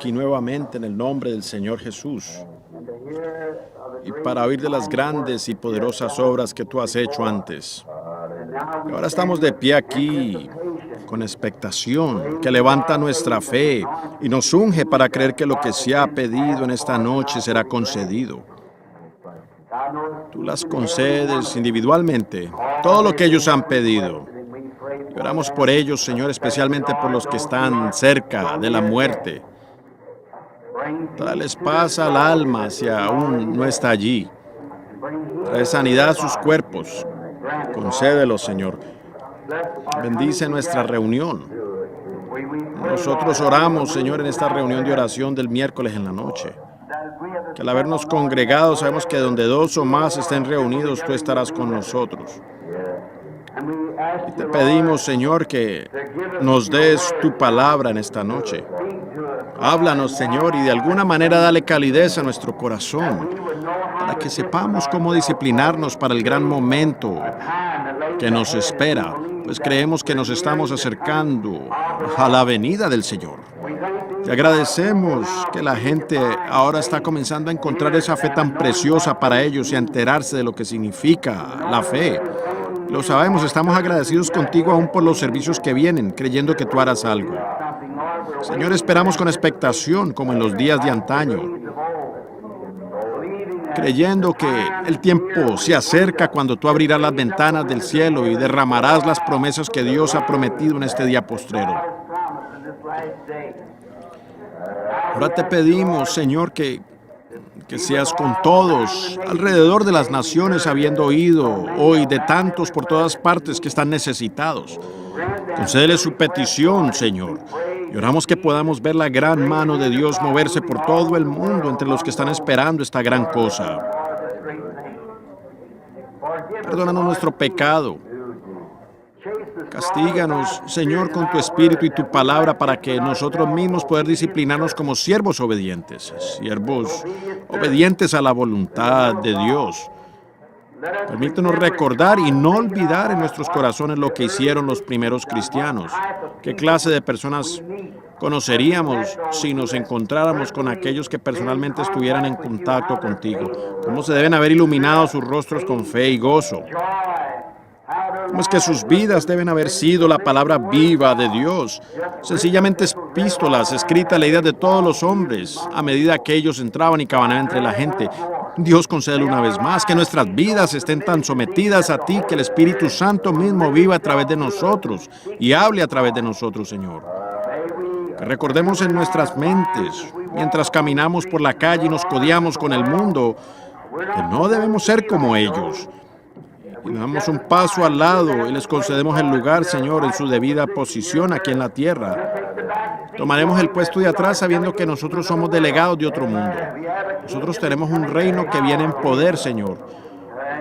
aquí nuevamente en el nombre del Señor Jesús y para oír de las grandes y poderosas obras que tú has hecho antes. Y ahora estamos de pie aquí con expectación que levanta nuestra fe y nos unge para creer que lo que se ha pedido en esta noche será concedido. Tú las concedes individualmente, todo lo que ellos han pedido. Y oramos por ellos, Señor, especialmente por los que están cerca de la muerte. Dales paz al alma si aún no está allí. Trae sanidad a sus cuerpos. Concédelo, Señor. Bendice nuestra reunión. Nosotros oramos, Señor, en esta reunión de oración del miércoles en la noche. Que al habernos congregado sabemos que donde dos o más estén reunidos, tú estarás con nosotros. Y te pedimos, Señor, que nos des tu palabra en esta noche. Háblanos, Señor, y de alguna manera dale calidez a nuestro corazón, para que sepamos cómo disciplinarnos para el gran momento que nos espera, pues creemos que nos estamos acercando a la venida del Señor. Te agradecemos que la gente ahora está comenzando a encontrar esa fe tan preciosa para ellos y a enterarse de lo que significa la fe. Lo sabemos, estamos agradecidos contigo aún por los servicios que vienen, creyendo que tú harás algo. Señor, esperamos con expectación, como en los días de antaño, creyendo que el tiempo se acerca cuando tú abrirás las ventanas del cielo y derramarás las promesas que Dios ha prometido en este día postrero. Ahora te pedimos, Señor, que seas con todos alrededor de las naciones, habiendo oído hoy de tantos por todas partes que están necesitados. Concédele su petición, Señor. Y oramos que podamos ver la gran mano de Dios moverse por todo el mundo entre los que están esperando esta gran cosa. Perdónanos nuestro pecado. Castíganos, Señor, con tu Espíritu y tu palabra para que nosotros mismos poder disciplinarnos como siervos obedientes a la voluntad de Dios. Permítenos recordar y no olvidar en nuestros corazones lo que hicieron los primeros cristianos. ¿Qué clase de personas conoceríamos si nos encontráramos con aquellos que personalmente estuvieran en contacto contigo? ¿Cómo se deben haber iluminado sus rostros con fe y gozo? ¿Cómo es que sus vidas deben haber sido la palabra viva de Dios? Sencillamente epístolas escritas, leídas de todos los hombres, a medida que ellos entraban y caminaban entre la gente. Dios, concédele una vez más que nuestras vidas estén tan sometidas a ti, que el Espíritu Santo mismo viva a través de nosotros y hable a través de nosotros, Señor. Que recordemos en nuestras mentes, mientras caminamos por la calle y nos codeamos con el mundo, que no debemos ser como ellos. Y damos un paso al lado y les concedemos el lugar, Señor, en su debida posición aquí en la tierra. Tomaremos el puesto de atrás sabiendo que nosotros somos delegados de otro mundo. Nosotros tenemos un reino que viene en poder, Señor.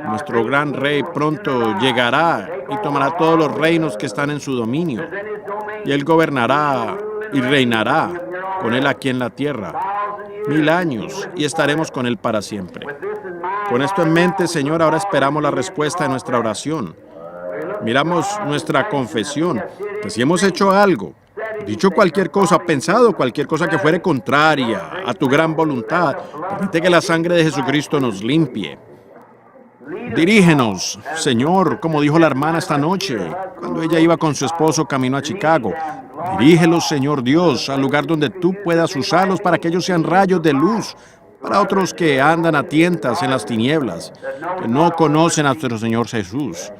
Nuestro gran rey pronto llegará y tomará todos los reinos que están en su dominio. Y él gobernará y reinará con él aquí en la tierra 1000 años y estaremos con él para siempre. Con esto en mente, Señor, ahora esperamos la respuesta de nuestra oración. Miramos nuestra confesión, que si hemos hecho algo, dicho cualquier cosa, pensado cualquier cosa que fuere contraria a tu gran voluntad, permite que la sangre de Jesucristo nos limpie. Dirígenos, Señor, como dijo la hermana esta noche, cuando ella iba con su esposo camino a Chicago. Dirígelos, Señor Dios, al lugar donde tú puedas usarlos para que ellos sean rayos de luz para otros que andan a tientas en las tinieblas, que no conocen a nuestro Señor Jesús.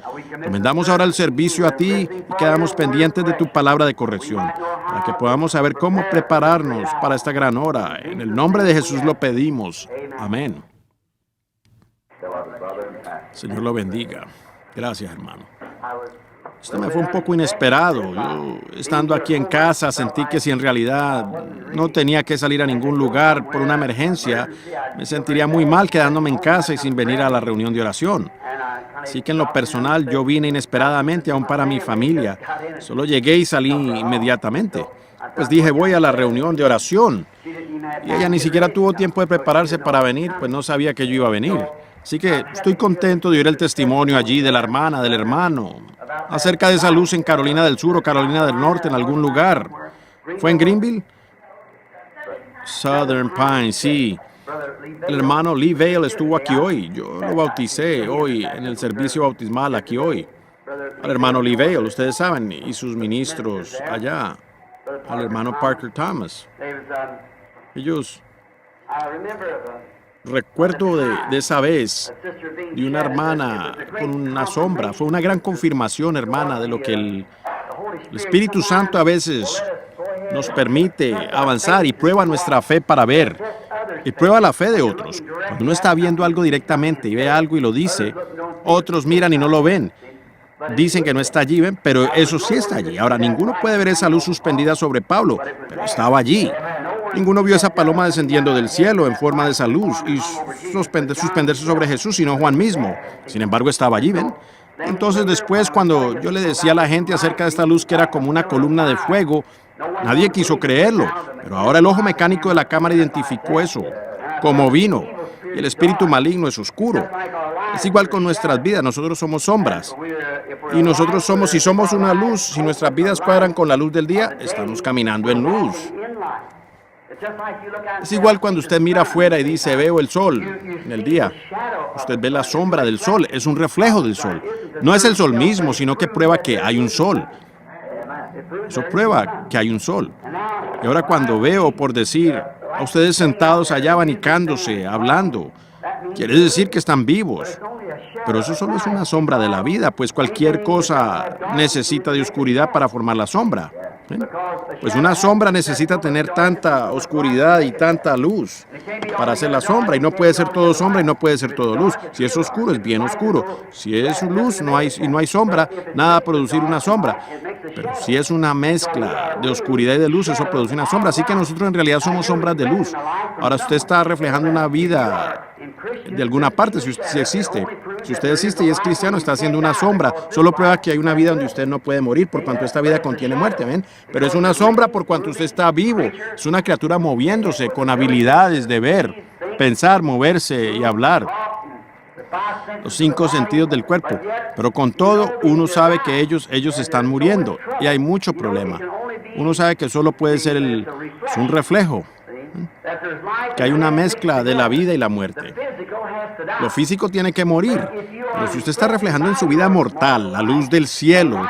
Comendamos ahora el servicio a ti y quedamos pendientes de tu palabra de corrección, para que podamos saber cómo prepararnos para esta gran hora. En el nombre de Jesús lo pedimos. Amén. Señor lo bendiga. Gracias, hermano. Esto me fue un poco inesperado. Yo, estando aquí en casa, sentí que si en realidad no tenía que salir a ningún lugar por una emergencia, me sentiría muy mal quedándome en casa y sin venir a la reunión de oración. Así que en lo personal yo vine inesperadamente aún para mi familia. Solo llegué y salí inmediatamente. Pues dije, voy a la reunión de oración. Y ella ni siquiera tuvo tiempo de prepararse para venir, pues no sabía que yo iba a venir. Así que estoy contento de oír el testimonio allí de la hermana, del hermano, acerca de esa luz en Carolina del Sur o Carolina del Norte, en algún lugar. ¿Fue en Greenville? Southern Pine, sí. El hermano Lee Vale estuvo aquí hoy. Yo lo bauticé hoy en el servicio bautismal aquí hoy. Al hermano Lee Vale, ustedes saben, y sus ministros allá. Al hermano Parker Thomas. Ellos, recuerdo de esa vez, de una hermana con una sombra. Fue una gran confirmación, hermana, de lo que el Espíritu Santo a veces nos permite avanzar y prueba nuestra fe para ver. Y prueba la fe de otros. Cuando uno está viendo algo directamente y ve algo y lo dice, otros miran y no lo ven. Dicen que no está allí, ¿ven? Pero eso sí está allí. Ahora, ninguno puede ver esa luz suspendida sobre Pablo, pero estaba allí. Ninguno vio esa paloma descendiendo del cielo en forma de esa luz y suspenderse sobre Jesús, sino Juan mismo. Sin embargo, estaba allí, ¿ven? Entonces después, cuando yo le decía a la gente acerca de esta luz que era como una columna de fuego, nadie quiso creerlo. Pero ahora el ojo mecánico de la cámara identificó eso como vino. Y el espíritu maligno es oscuro. Es igual con nuestras vidas. Nosotros somos sombras. Y nosotros somos, si somos una luz, si nuestras vidas cuadran con la luz del día, estamos caminando en luz. Es igual cuando usted mira afuera y dice, veo el sol en el día. Usted ve la sombra del sol, es un reflejo del sol. No es el sol mismo, sino que prueba que hay un sol. Eso prueba que hay un sol. Y ahora cuando veo, por decir, a ustedes sentados allá abanicándose, hablando, quiere decir que están vivos. Pero eso solo es una sombra de la vida, pues cualquier cosa necesita de oscuridad para formar la sombra. Pues una sombra necesita tener tanta oscuridad y tanta luz para hacer la sombra, y no puede ser todo sombra y no puede ser todo luz. Si es oscuro, es bien oscuro. Si es luz no hay sombra, nada va a producir una sombra. Pero si es una mezcla de oscuridad y de luz, eso produce una sombra. Así que nosotros en realidad somos sombras de luz. Ahora usted está reflejando una vida de alguna parte, si existe. Si usted existe y es cristiano, está haciendo una sombra. Solo prueba que hay una vida donde usted no puede morir, por cuanto esta vida contiene muerte, ¿ven? Pero es una sombra por cuanto usted está vivo. Es una criatura moviéndose con habilidades de ver, pensar, moverse y hablar. Los 5 sentidos del cuerpo. Pero con todo, uno sabe que ellos están muriendo y hay mucho problema. Uno sabe que solo puede ser es un reflejo. Que hay una mezcla de la vida y la muerte. Lo físico tiene que morir, pero si usted está reflejando en su vida mortal la luz del cielo,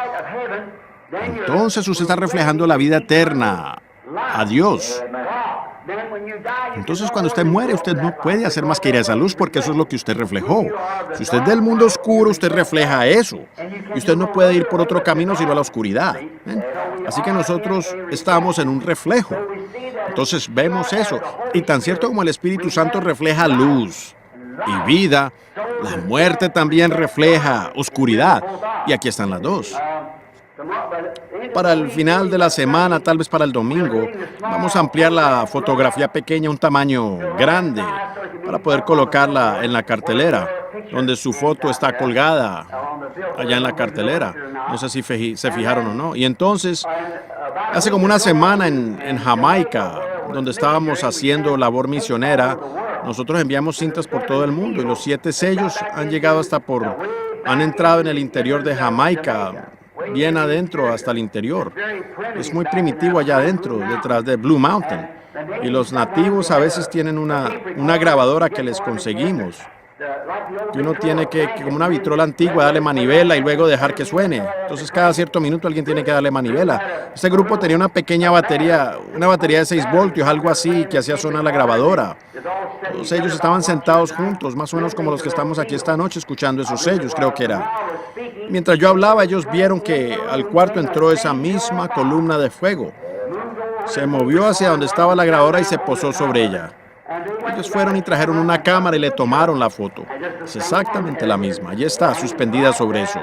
entonces usted está reflejando la vida eterna a Dios. Entonces cuando usted muere, usted no puede hacer más que ir a esa luz porque eso es lo que usted reflejó. Si usted es del mundo oscuro, usted refleja eso. Y usted no puede ir por otro camino sino a la oscuridad. ¿Ven? Así que nosotros estamos en un reflejo. Entonces vemos eso. Y tan cierto como el Espíritu Santo refleja luz y vida, la muerte también refleja oscuridad. Y aquí están las dos. Para el final de la semana, tal vez para el domingo, vamos a ampliar la fotografía pequeña a un tamaño grande para poder colocarla en la cartelera, donde su foto está colgada allá en la cartelera. No sé si se fijaron o no. Y entonces, hace como una semana en Jamaica, donde estábamos haciendo labor misionera, nosotros enviamos cintas por todo el mundo y los 7 sellos han entrado en el interior de Jamaica, bien adentro hasta el interior. Es muy primitivo allá adentro, detrás de Blue Mountain. Y los nativos a veces tienen una grabadora que les conseguimos. Y uno tiene que, como una vitrola antigua, darle manivela y luego dejar que suene. Entonces cada cierto minuto alguien tiene que darle manivela. Este grupo tenía una pequeña batería, una batería de 6 voltios, algo así, que hacía sonar la grabadora. Todos ellos estaban sentados juntos, más o menos como los que estamos aquí esta noche escuchando esos sellos, creo que era. Mientras yo hablaba, ellos vieron que al cuarto entró esa misma columna de fuego. Se movió hacia donde estaba la grabadora y se posó sobre ella. Ellos fueron y trajeron una cámara y le tomaron la foto. Es exactamente la misma. Allí está, suspendida sobre eso.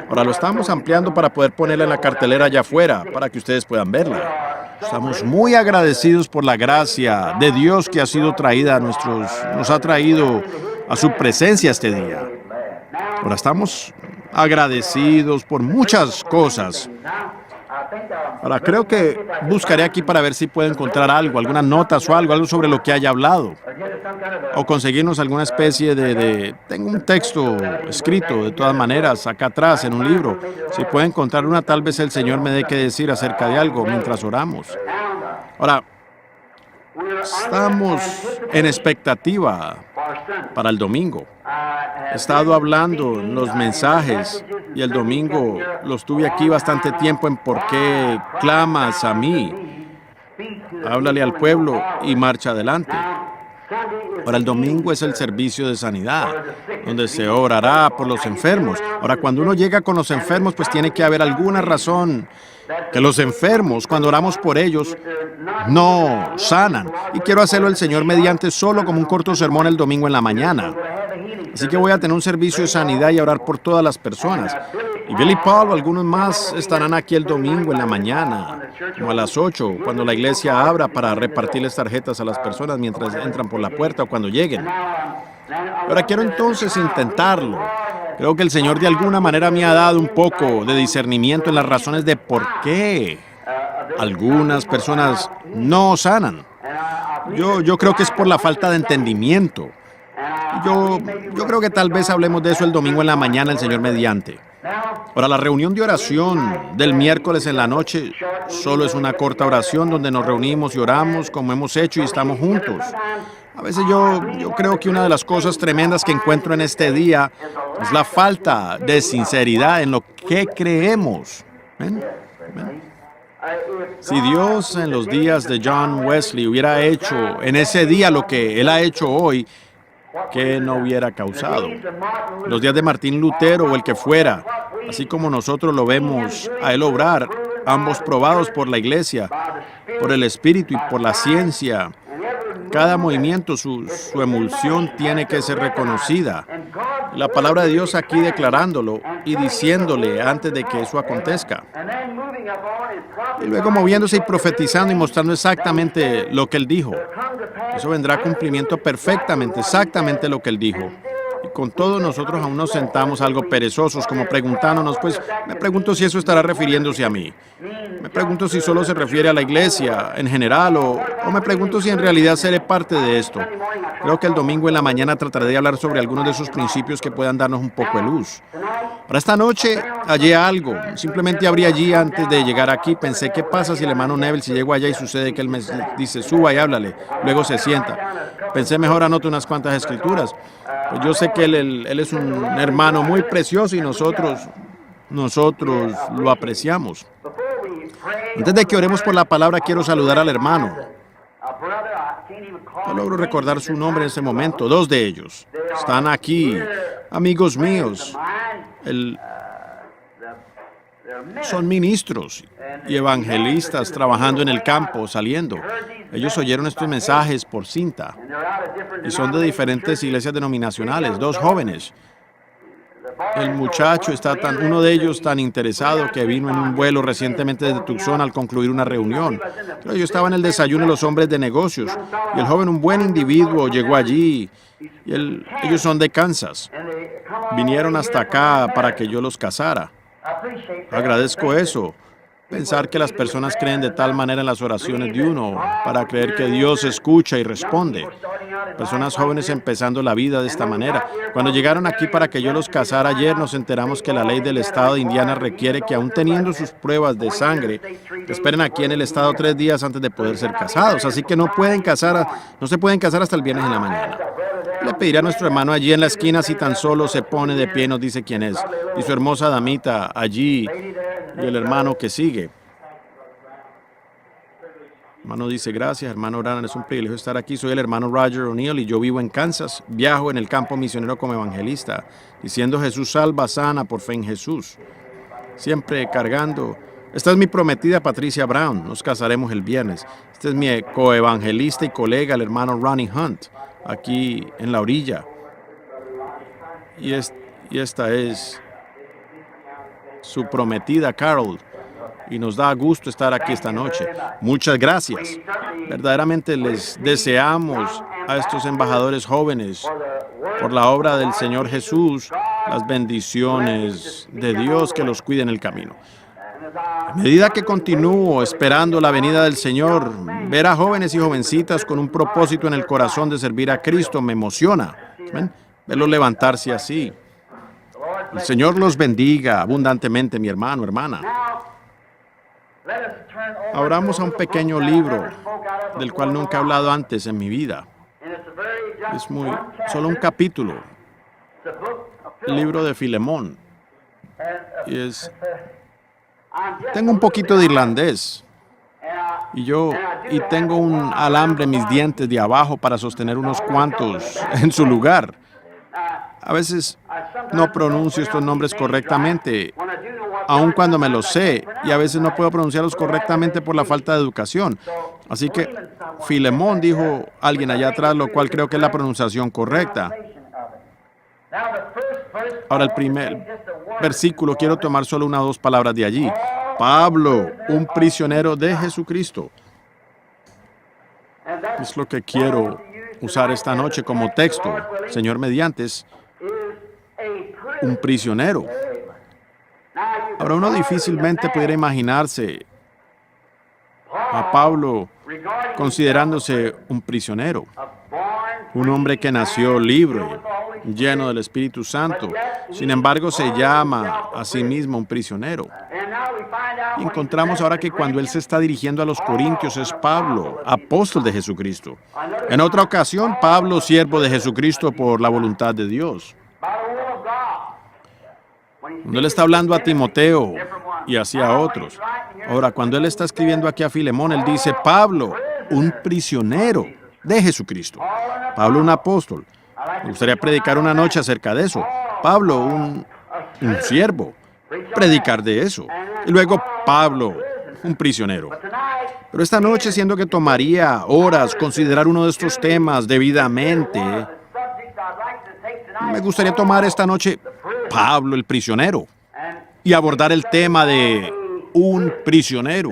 Ahora lo estamos ampliando para poder ponerla en la cartelera allá afuera, para que ustedes puedan verla. Estamos muy agradecidos por la gracia de Dios que ha sido traída nos ha traído a su presencia este día. Ahora estamos agradecidos por muchas cosas. Ahora creo que buscaré aquí para ver si puedo encontrar algo, algunas notas o algo sobre lo que haya hablado. O conseguirnos alguna especie Tengo un texto escrito de todas maneras acá atrás en un libro. Si puedo encontrar una, tal vez el Señor me dé que decir acerca de algo mientras oramos. Ahora, Estamos en expectativa para el domingo. He estado hablando en los mensajes y el domingo los tuve aquí bastante tiempo en por qué clamas a mí. Háblale al pueblo y marcha adelante. Ahora el domingo es el servicio de sanidad, donde se orará por los enfermos. Ahora, cuando uno llega con los enfermos, pues tiene que haber alguna razón que los enfermos, cuando oramos por ellos, no sanan. Y quiero hacerlo el Señor mediante solo como un corto sermón el domingo en la mañana. Así que voy a tener un servicio de sanidad y a orar por todas las personas. Y Billy Paul o algunos más estarán aquí el domingo en la mañana, como a las 8, cuando la iglesia abra para repartirles tarjetas a las personas mientras entran por la puerta o cuando lleguen. Ahora quiero entonces intentarlo. Creo que el Señor de alguna manera me ha dado un poco de discernimiento en las razones de por qué algunas personas no sanan. Yo creo que es por la falta de entendimiento. Yo creo que tal vez hablemos de eso el domingo en la mañana, el Señor mediante. Ahora, la reunión de oración del miércoles en la noche solo es una corta oración donde nos reunimos y oramos como hemos hecho y estamos juntos. A veces yo creo que una de las cosas tremendas que encuentro en este día es la falta de sinceridad en lo que creemos. ¿Ven? ¿Ven? Si Dios en los días de John Wesley hubiera hecho en ese día lo que Él ha hecho hoy, ¿qué no hubiera causado? Los días de Martín Lutero o el que fuera, así como nosotros lo vemos a Él obrar, ambos probados por la Iglesia, por el Espíritu y por la ciencia. Cada movimiento, su emulsión tiene que ser reconocida. La palabra de Dios aquí declarándolo y diciéndole antes de que eso acontezca. Y luego moviéndose y profetizando y mostrando exactamente lo que Él dijo. Eso vendrá a cumplimiento perfectamente, exactamente lo que Él dijo. Y con todos nosotros aún nos sentamos algo perezosos, como preguntándonos, pues me pregunto si eso estará refiriéndose a mí. Me pregunto si solo se refiere a la iglesia en general o me pregunto si en realidad seré parte de esto. Creo que el domingo en la mañana trataré de hablar sobre algunos de esos principios que puedan darnos un poco de luz. Para esta noche hallé algo. Simplemente abrí allí antes de llegar aquí. Pensé, ¿qué pasa si el hermano Neville, si llego allá y sucede que él me dice, suba y háblale? Luego se sienta. Pensé, mejor anoto unas cuantas escrituras. Pues yo sé que él es un hermano muy precioso y nosotros lo apreciamos. Antes de que oremos por la palabra, quiero saludar al hermano. No logro recordar su nombre en este momento. Dos de ellos están aquí, amigos míos. Son ministros y evangelistas trabajando en el campo, saliendo. Ellos oyeron estos mensajes por cinta y son de diferentes iglesias denominacionales, dos jóvenes. El muchacho uno de ellos tan interesado que vino en un vuelo recientemente desde Tucson al concluir una reunión. Yo estaba en el desayuno de los hombres de negocios y el joven, un buen individuo, llegó allí y ellos son de Kansas. Vinieron hasta acá para que yo los casara. Agradezco eso. Pensar que las personas creen de tal manera en las oraciones de uno, para creer que Dios escucha y responde. Personas jóvenes empezando la vida de esta manera. Cuando llegaron aquí para que yo los casara ayer, nos enteramos que la ley del estado de Indiana requiere que, aún teniendo sus pruebas de sangre, esperen aquí en el estado 3 días antes de poder ser casados. Así que no se pueden casar hasta el viernes en la mañana. Le pediré a nuestro hermano allí en la esquina si tan solo se pone de pie y nos dice quién es. Y su hermosa damita allí y el hermano que sigue. Hermano dice, gracias, hermano Branham, es un privilegio estar aquí. Soy el hermano Roger O'Neill y yo vivo en Kansas. Viajo en el campo misionero como evangelista, diciendo Jesús salva, sana por fe en Jesús. Siempre cargando. Esta es mi prometida Patricia Brown. Nos casaremos el viernes. Este es mi coevangelista y colega, el hermano Ronnie Hunt, aquí en la orilla. Y esta es su prometida Carol. Y nos da gusto estar aquí esta noche. Muchas gracias. Verdaderamente les deseamos a estos embajadores jóvenes por la obra del Señor Jesús, las bendiciones de Dios que los cuide en el camino. A medida que continúo esperando la venida del Señor, ver a jóvenes y jovencitas con un propósito en el corazón de servir a Cristo me emociona. ¿Ven? Verlos levantarse así. El Señor los bendiga abundantemente, mi hermano, hermana. Abramos a un pequeño libro del cual nunca he hablado antes en mi vida. Es solo un capítulo, el libro de Filemón. Tengo un poquito de irlandés y tengo un alambre en mis dientes de abajo para sostener unos cuantos en su lugar. A veces no pronuncio estos nombres correctamente, aun cuando me los sé, y a veces no puedo pronunciarlos correctamente por la falta de educación. Así que Filemón dijo alguien allá atrás, lo cual creo que es la pronunciación correcta. Ahora, el primer versículo, quiero tomar solo una o dos palabras de allí. Pablo, un prisionero de Jesucristo. Es lo que quiero usar esta noche como texto, Señor mediante, es un prisionero. Ahora, uno difícilmente pudiera imaginarse a Pablo considerándose un prisionero, un hombre que nació libre, lleno del Espíritu Santo. Sin embargo, se llama a sí mismo un prisionero. Y encontramos ahora que cuando él se está dirigiendo a los Corintios es Pablo, apóstol de Jesucristo. En otra ocasión, Pablo, siervo de Jesucristo por la voluntad de Dios. Cuando él está hablando a Timoteo y hacia otros. Ahora, cuando él está escribiendo aquí a Filemón, él dice, Pablo, un prisionero de Jesucristo. Pablo, un apóstol. Me gustaría predicar una noche acerca de eso. Pablo, un siervo. Predicar de eso. Y luego Pablo, un prisionero. Pero esta noche, siendo que tomaría horas considerar uno de estos temas debidamente, me gustaría tomar esta noche Pablo, el prisionero, y abordar el tema de un prisionero.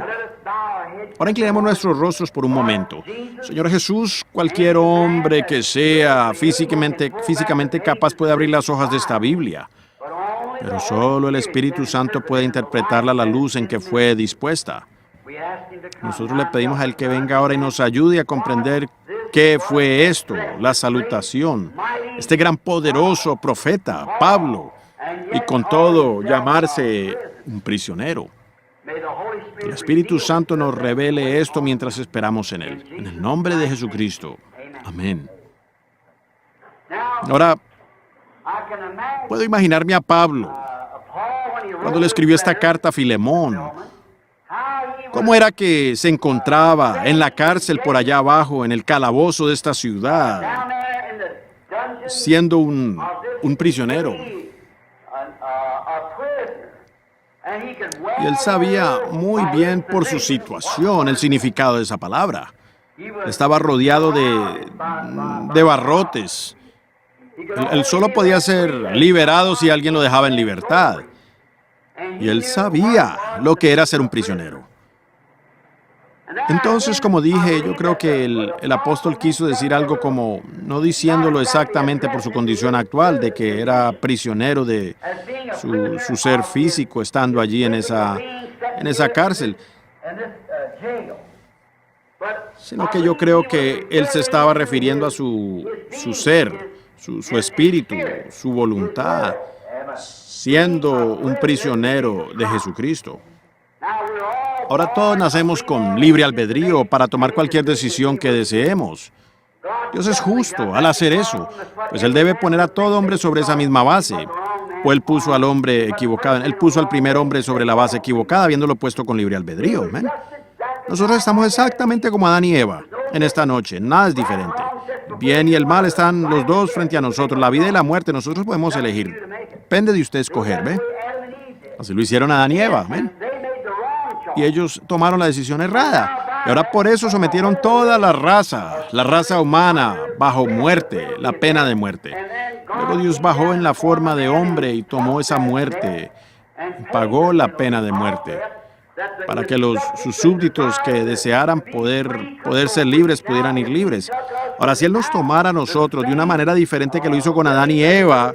Ahora inclinemos nuestros rostros por un momento. Señor Jesús, cualquier hombre que sea físicamente capaz puede abrir las hojas de esta Biblia, pero solo el Espíritu Santo puede interpretarla a la luz en que fue dispuesta. Nosotros le pedimos a Él que venga ahora y nos ayude a comprender qué fue esto, la salutación, este gran poderoso profeta, Pablo, y con todo llamarse un prisionero. Que el Espíritu Santo nos revele esto mientras esperamos en Él. En el nombre de Jesucristo. Amén. Ahora, puedo imaginarme a Pablo cuando le escribió esta carta a Filemón. ¿Cómo era que se encontraba en la cárcel por allá abajo, en el calabozo de esta ciudad, siendo un prisionero? Y él sabía muy bien por su situación el significado de esa palabra. Estaba rodeado de barrotes. Él solo podía ser liberado si alguien lo dejaba en libertad. Y él sabía lo que era ser un prisionero. Entonces, como dije, yo creo que el apóstol quiso decir algo como, no diciéndolo exactamente por su condición actual, de que era prisionero de su ser físico estando allí en esa cárcel, sino que yo creo que él se estaba refiriendo a su ser, su espíritu, su voluntad, siendo un prisionero de Jesucristo. Ahora todos nacemos con libre albedrío para tomar cualquier decisión que deseemos. Dios es justo al hacer eso, pues Él debe poner a todo hombre sobre esa misma base. Pues Él puso al hombre equivocado, Él puso al primer hombre sobre la base equivocada, habiéndolo puesto con libre albedrío. ¿Ven? Nosotros estamos exactamente como Adán y Eva en esta noche, nada es diferente. El bien y el mal están los dos frente a nosotros, la vida y la muerte, nosotros podemos elegir. Depende de usted escoger, ¿ve? Así lo hicieron Adán y Eva, ¿ven? Y ellos tomaron la decisión errada. Y ahora por eso sometieron toda la raza humana, bajo muerte, la pena de muerte. Luego Dios bajó en la forma de hombre y tomó esa muerte, pagó la pena de muerte, para que sus súbditos que desearan poder ser libres, pudieran ir libres. Ahora, si Él nos tomara a nosotros de una manera diferente que lo hizo con Adán y Eva,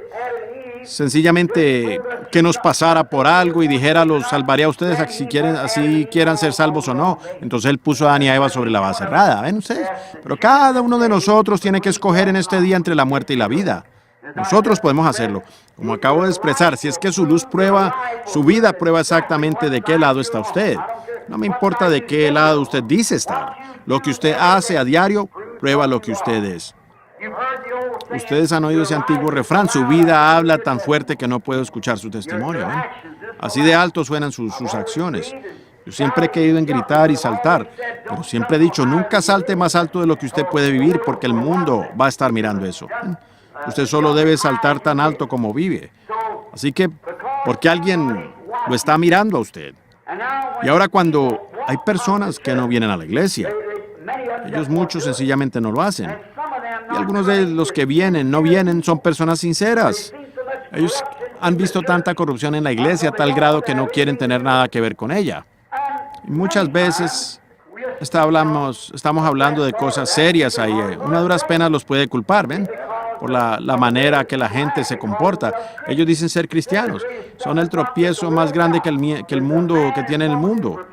sencillamente que nos pasara por algo y dijera, los salvaré a ustedes si quieren, así quieran ser salvos o no. Entonces Él puso a Adán y a Eva sobre la base errada, ¿ven ustedes? Pero cada uno de nosotros tiene que escoger en este día entre la muerte y la vida. Nosotros podemos hacerlo. Como acabo de expresar, si es que su luz prueba, su vida prueba exactamente de qué lado está usted. No me importa de qué lado usted dice estar. Lo que usted hace a diario prueba lo que usted es. Ustedes han oído ese antiguo refrán: su vida habla tan fuerte que no puedo escuchar su testimonio. Así de alto suenan sus acciones. Yo siempre he querido en gritar y saltar, pero siempre he dicho, nunca salte más alto de lo que usted puede vivir, porque el mundo va a estar mirando eso. Usted solo debe saltar tan alto como vive. Así que, porque alguien lo está mirando a usted. Y ahora cuando hay personas que no vienen a la iglesia, ellos muchos sencillamente no lo hacen. Y algunos de los que no vienen, son personas sinceras. Ellos han visto tanta corrupción en la iglesia a tal grado que no quieren tener nada que ver con ella. Y muchas veces estamos hablando de cosas serias ahí. Una duras penas los puede culpar, ¿ven? Por la manera que la gente se comporta. Ellos dicen ser cristianos. Son el tropiezo más grande que el mundo, que tiene el mundo.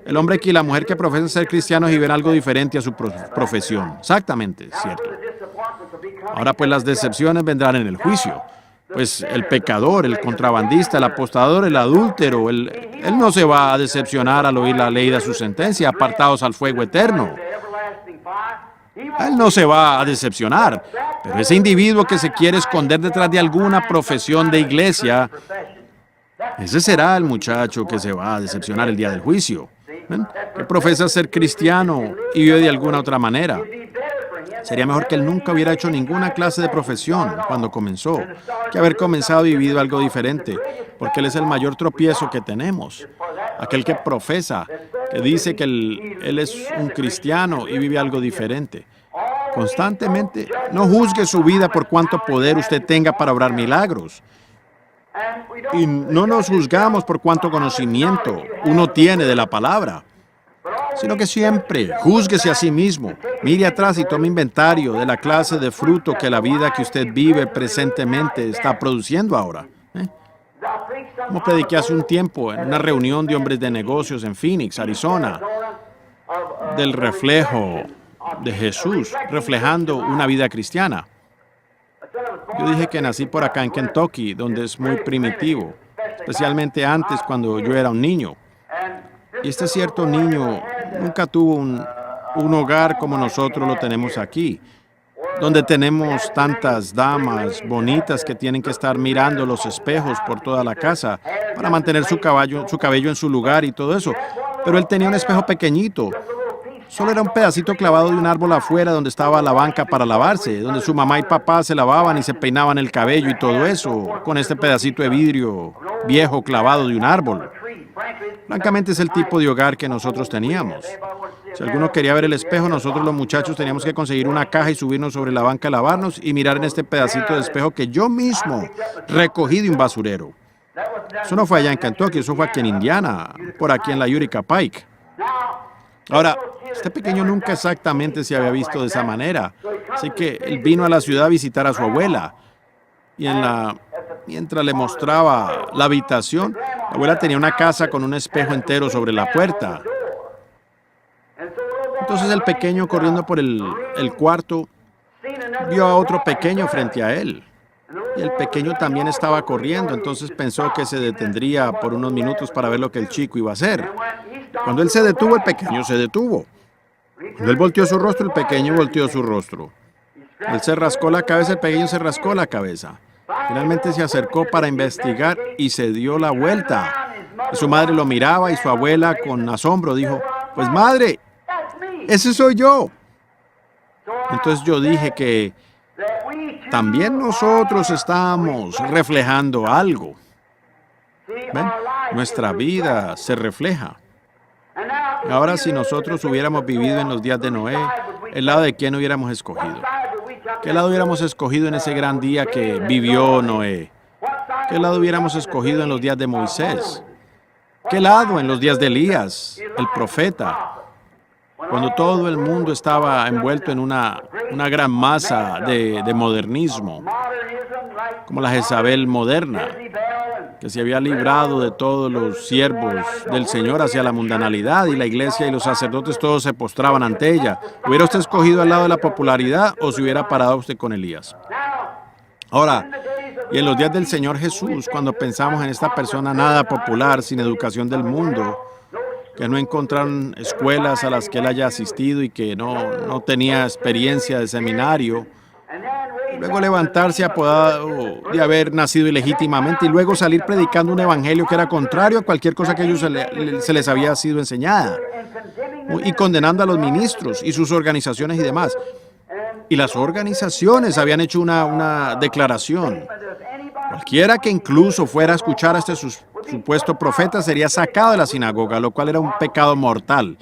El hombre y la mujer que profesan ser cristianos y ven algo diferente a su profesión. Exactamente, cierto. Ahora pues las decepciones vendrán en el juicio. Pues el pecador, el contrabandista, el apostador, el adúltero, él no se va a decepcionar al oír la ley de su sentencia, apartados al fuego eterno. Él no se va a decepcionar, pero ese individuo que se quiere esconder detrás de alguna profesión de iglesia, ese será el muchacho que se va a decepcionar el día del juicio. ¿Ven? Que profesa ser cristiano y vive de alguna otra manera. Sería mejor que él nunca hubiera hecho ninguna clase de profesión cuando comenzó, que haber comenzado y vivido algo diferente, porque él es el mayor tropiezo que tenemos. Aquel que profesa, que dice que él es un cristiano y vive algo diferente. Constantemente, no juzgue su vida por cuánto poder usted tenga para obrar milagros. Y no nos juzgamos por cuánto conocimiento uno tiene de la palabra, sino que siempre júzguese a sí mismo. Mire atrás y tome inventario de la clase de fruto que la vida que usted vive presentemente está produciendo ahora. Como prediqué hace un tiempo en una reunión de hombres de negocios en Phoenix, Arizona, del reflejo de Jesús, reflejando una vida cristiana. Yo dije que nací por acá en Kentucky, donde es muy primitivo, especialmente antes cuando yo era un niño. Y este cierto niño nunca tuvo un hogar como nosotros lo tenemos aquí, donde tenemos tantas damas bonitas que tienen que estar mirando los espejos por toda la casa para mantener su cabello en su lugar y todo eso. Pero él tenía un espejo pequeñito. Solo era un pedacito clavado de un árbol afuera donde estaba la banca para lavarse, donde su mamá y papá se lavaban y se peinaban el cabello y todo eso, con este pedacito de vidrio viejo clavado de un árbol. Francamente es el tipo de hogar que nosotros teníamos. Si alguno quería ver el espejo, nosotros los muchachos teníamos que conseguir una caja y subirnos sobre la banca a lavarnos y mirar en este pedacito de espejo que yo mismo recogí de un basurero. Eso no fue allá en Kentucky, eso fue aquí en Indiana, por aquí en la Utica Pike. Ahora, este pequeño nunca exactamente se había visto de esa manera, así que él vino a la ciudad a visitar a su abuela. Y mientras le mostraba la habitación, la abuela tenía una casa con un espejo entero sobre la puerta. Entonces el pequeño, corriendo por el cuarto, vio a otro pequeño frente a él. Y el pequeño también estaba corriendo, entonces pensó que se detendría por unos minutos para ver lo que el chico iba a hacer. Cuando él se detuvo, el pequeño se detuvo. Cuando él volteó su rostro, el pequeño volteó su rostro. Él se rascó la cabeza, el pequeño se rascó la cabeza. Finalmente se acercó para investigar y se dio la vuelta. Y su madre lo miraba y su abuela con asombro dijo, pues madre, ese soy yo. Entonces yo dije que también nosotros estamos reflejando algo. ¿Ven? Nuestra vida se refleja. Ahora, si nosotros hubiéramos vivido en los días de Noé, ¿el lado de quién hubiéramos escogido? ¿Qué lado hubiéramos escogido en ese gran día que vivió Noé? ¿Qué lado hubiéramos escogido en los días de Moisés? ¿Qué lado en los días de Elías, el profeta? Cuando todo el mundo estaba envuelto en una gran masa de modernismo, como la Jezabel moderna, que se había librado de todos los siervos del Señor hacia la mundanalidad, y la iglesia y los sacerdotes todos se postraban ante ella. ¿Hubiera usted escogido al lado de la popularidad o se hubiera parado usted con Elías? Ahora, y en los días del Señor Jesús, cuando pensamos en esta persona nada popular, sin educación del mundo, que no encontraron escuelas a las que él haya asistido y que no tenía experiencia de seminario. Y luego levantarse apodado de haber nacido ilegítimamente y luego salir predicando un evangelio que era contrario a cualquier cosa que ellos se les había sido enseñada. Y condenando a los ministros y sus organizaciones y demás. Y las organizaciones habían hecho una declaración. Cualquiera que incluso fuera a escuchar a este supuesto profeta sería sacado de la sinagoga, lo cual era un pecado mortal.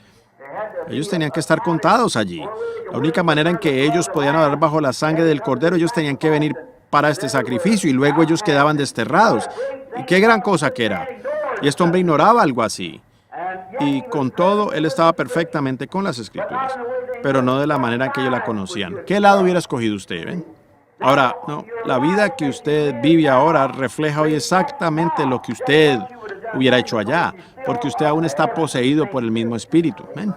Ellos tenían que estar contados allí. La única manera en que ellos podían orar bajo la sangre del Cordero, ellos tenían que venir para este sacrificio y luego ellos quedaban desterrados. Y qué gran cosa que era. Y este hombre ignoraba algo así. Y con todo, él estaba perfectamente con las Escrituras, pero no de la manera en que ellos la conocían. ¿Qué lado hubiera escogido usted? ¿Ven? Ahora, no, la vida que usted vive ahora refleja hoy exactamente lo que usted hubiera hecho allá, porque usted aún está poseído por el mismo espíritu. ¿Ven?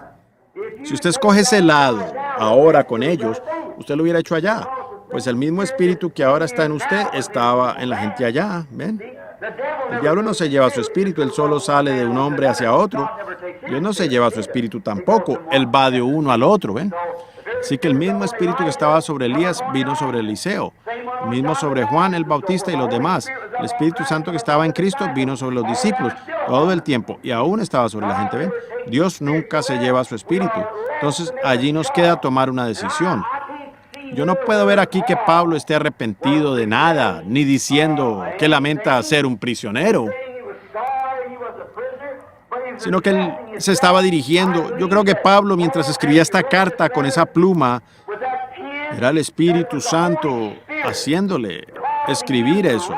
Si usted escoge ese lado ahora con ellos, usted lo hubiera hecho allá, pues el mismo espíritu que ahora está en usted estaba en la gente allá. ¿Ven? El diablo no se lleva su espíritu, él solo sale de un hombre hacia otro. Dios no se lleva su espíritu tampoco, él va de uno al otro, ¿ven? Así que el mismo espíritu que estaba sobre Elías vino sobre Eliseo, el mismo sobre Juan el Bautista y los demás. El Espíritu Santo que estaba en Cristo vino sobre los discípulos todo el tiempo y aún estaba sobre la gente, ¿ven? Dios nunca se lleva su espíritu. Entonces allí nos queda tomar una decisión. Yo no puedo ver aquí que Pablo esté arrepentido de nada, ni diciendo que lamenta ser un prisionero, sino que él se estaba dirigiendo. Yo creo que Pablo, mientras escribía esta carta con esa pluma, era el Espíritu Santo haciéndole escribir eso,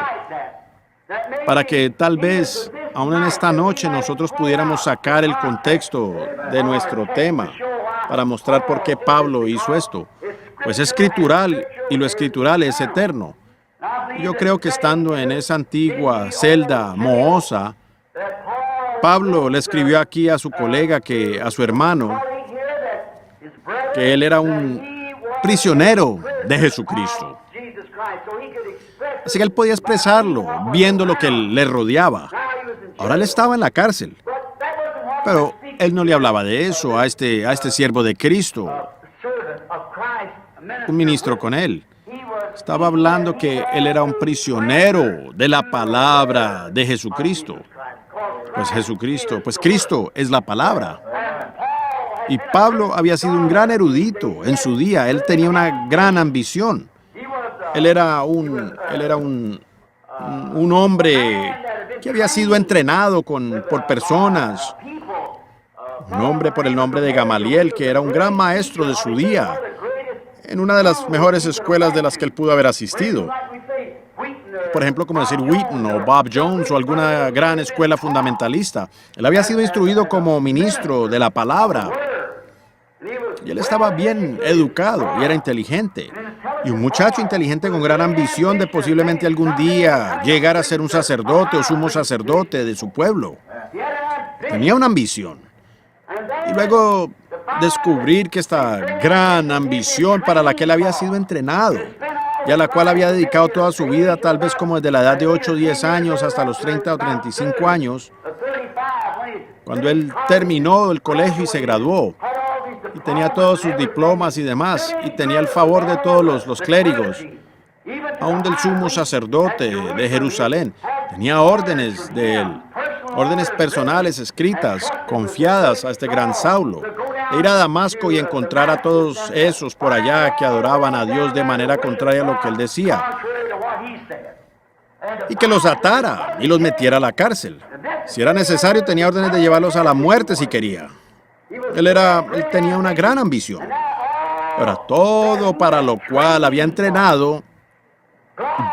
para que tal vez, aún en esta noche, nosotros pudiéramos sacar el contexto de nuestro tema, para mostrar por qué Pablo hizo esto. Pues es escritural, y lo escritural es eterno. Yo creo que estando en esa antigua celda mohosa, Pablo le escribió aquí a su colega, a su hermano, que él era un prisionero de Jesucristo. Así que él podía expresarlo, viendo lo que le rodeaba. Ahora él estaba en la cárcel, pero él no le hablaba de eso a este siervo de Cristo, un ministro con él. Estaba hablando que él era un prisionero de la palabra de Jesucristo. Pues Cristo es la palabra. Y Pablo había sido un gran erudito en su día. Él tenía una gran ambición. Él era un hombre que había sido entrenado por personas. Un hombre por el nombre de Gamaliel, que era un gran maestro de su día, en una de las mejores escuelas de las que él pudo haber asistido. Por ejemplo, como decir Wheaton o Bob Jones o alguna gran escuela fundamentalista. Él había sido instruido como ministro de la palabra. Y él estaba bien educado y era inteligente. Y un muchacho inteligente con gran ambición de posiblemente algún día llegar a ser un sacerdote o sumo sacerdote de su pueblo. Tenía una ambición. Y luego descubrir que esta gran ambición para la que él había sido entrenado y a la cual había dedicado toda su vida, tal vez como desde la edad de 8 o 10 años hasta los 30 o 35 años, cuando él terminó el colegio y se graduó, y tenía todos sus diplomas y demás, y tenía el favor de todos los clérigos, aún del sumo sacerdote de Jerusalén. Tenía órdenes de él, órdenes personales escritas, confiadas a este gran Saulo, de ir a Damasco y encontrar a todos esos por allá que adoraban a Dios de manera contraria a lo que él decía, y que los atara y los metiera a la cárcel. Si era necesario, tenía órdenes de llevarlos a la muerte si quería. Él tenía una gran ambición. Ahora, todo para lo cual había entrenado,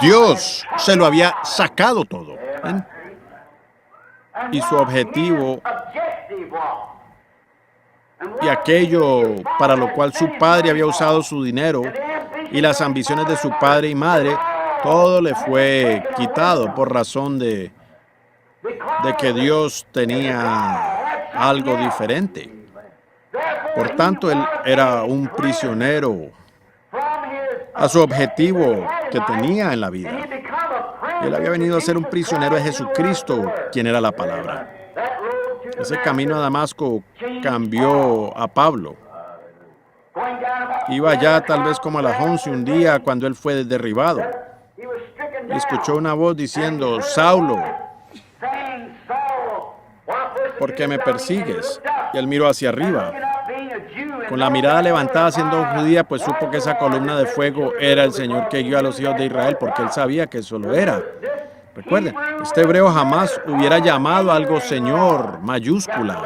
Dios se lo había sacado todo. ¿Ven? Y su objetivo y aquello para lo cual su padre había usado su dinero y las ambiciones de su padre y madre, todo le fue quitado por razón de que Dios tenía algo diferente. Por tanto, él era un prisionero a su objetivo que tenía en la vida. Él había venido a ser un prisionero de Jesucristo, quien era la palabra. Ese camino a Damasco cambió a Pablo. Iba ya tal vez como a las 11 un día cuando él fue derribado. Y escuchó una voz diciendo, Saulo, ¿por qué me persigues? Y él miró hacia arriba. Con la mirada levantada siendo judía, pues supo que esa columna de fuego era el Señor que guió a los hijos de Israel, porque él sabía que eso lo era. Recuerden, este hebreo jamás hubiera llamado a algo Señor, mayúscula,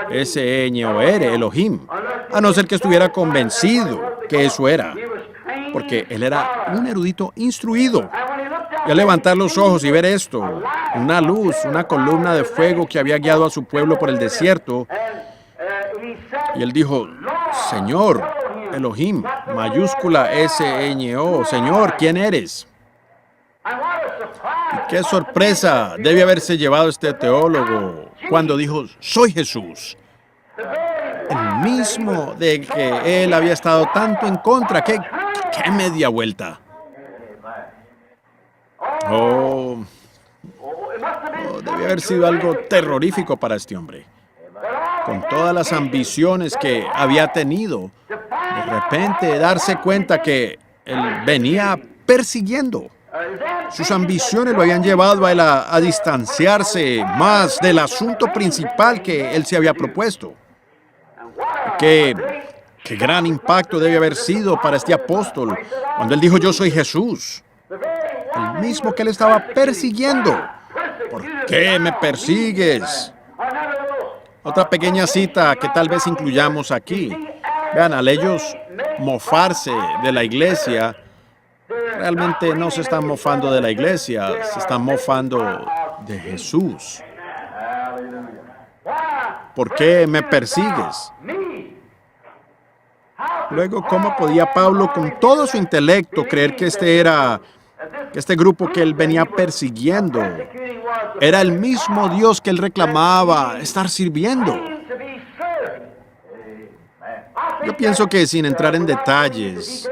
S-E-N-O-R, Elohim, a no ser que estuviera convencido que eso era, porque él era un erudito instruido. Y al levantar los ojos y ver esto, una luz, una columna de fuego que había guiado a su pueblo por el desierto, y él dijo, Señor, Elohim, mayúscula S-E-N-O, Señor, ¿quién eres? Y qué sorpresa debe haberse llevado este teólogo cuando dijo, soy Jesús. El mismo de que él había estado tanto en contra. ¡Qué media vuelta! Debe haber sido algo terrorífico para este hombre. Con todas las ambiciones que había tenido, de repente darse cuenta que él venía persiguiendo. Sus ambiciones lo habían llevado a él a distanciarse más del asunto principal que él se había propuesto. Qué gran impacto debe haber sido para este apóstol cuando él dijo, yo soy Jesús. El mismo que él estaba persiguiendo. ¿Por qué me persigues? Otra pequeña cita que tal vez incluyamos aquí. Vean, al ellos mofarse de la iglesia, realmente no se están mofando de la iglesia, se están mofando de Jesús. ¿Por qué me persigues? Luego, ¿cómo podía Pablo con todo su intelecto creer que este grupo que él venía persiguiendo era el mismo Dios que él reclamaba estar sirviendo? Yo pienso que sin entrar en detalles,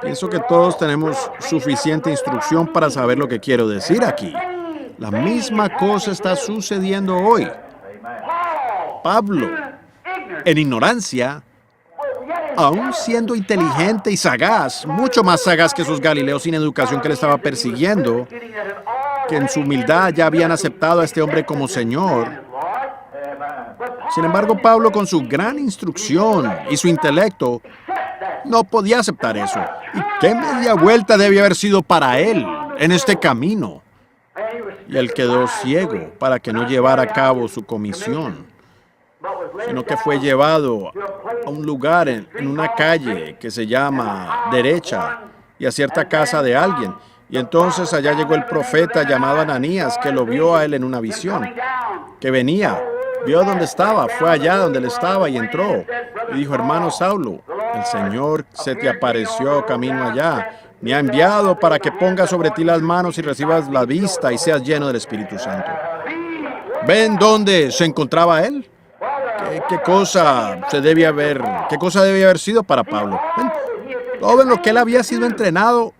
pienso que todos tenemos suficiente instrucción para saber lo que quiero decir aquí. La misma cosa está sucediendo hoy. Pablo, en ignorancia, aún siendo inteligente y sagaz, mucho más sagaz que esos galileos sin educación que le estaba persiguiendo, que en su humildad ya habían aceptado a este hombre como Señor. Sin embargo, Pablo, con su gran instrucción y su intelecto, no podía aceptar eso. ¿Y qué media vuelta debía haber sido para él en este camino? Y él quedó ciego para que no llevara a cabo su comisión, sino que fue llevado a un lugar en una calle que se llama Derecha y a cierta casa de alguien. Y entonces allá llegó el profeta llamado Ananías, que lo vio a él en una visión, que venía, vio dónde estaba, fue allá donde él estaba y entró. Y dijo, hermano Saulo, el Señor se te apareció camino allá. Me ha enviado para que pongas sobre ti las manos y recibas la vista y seas lleno del Espíritu Santo. ¿Ven dónde se encontraba él? ¿Qué cosa debía haber sido para Pablo? ¿Ven? Todo en lo que él había sido entrenado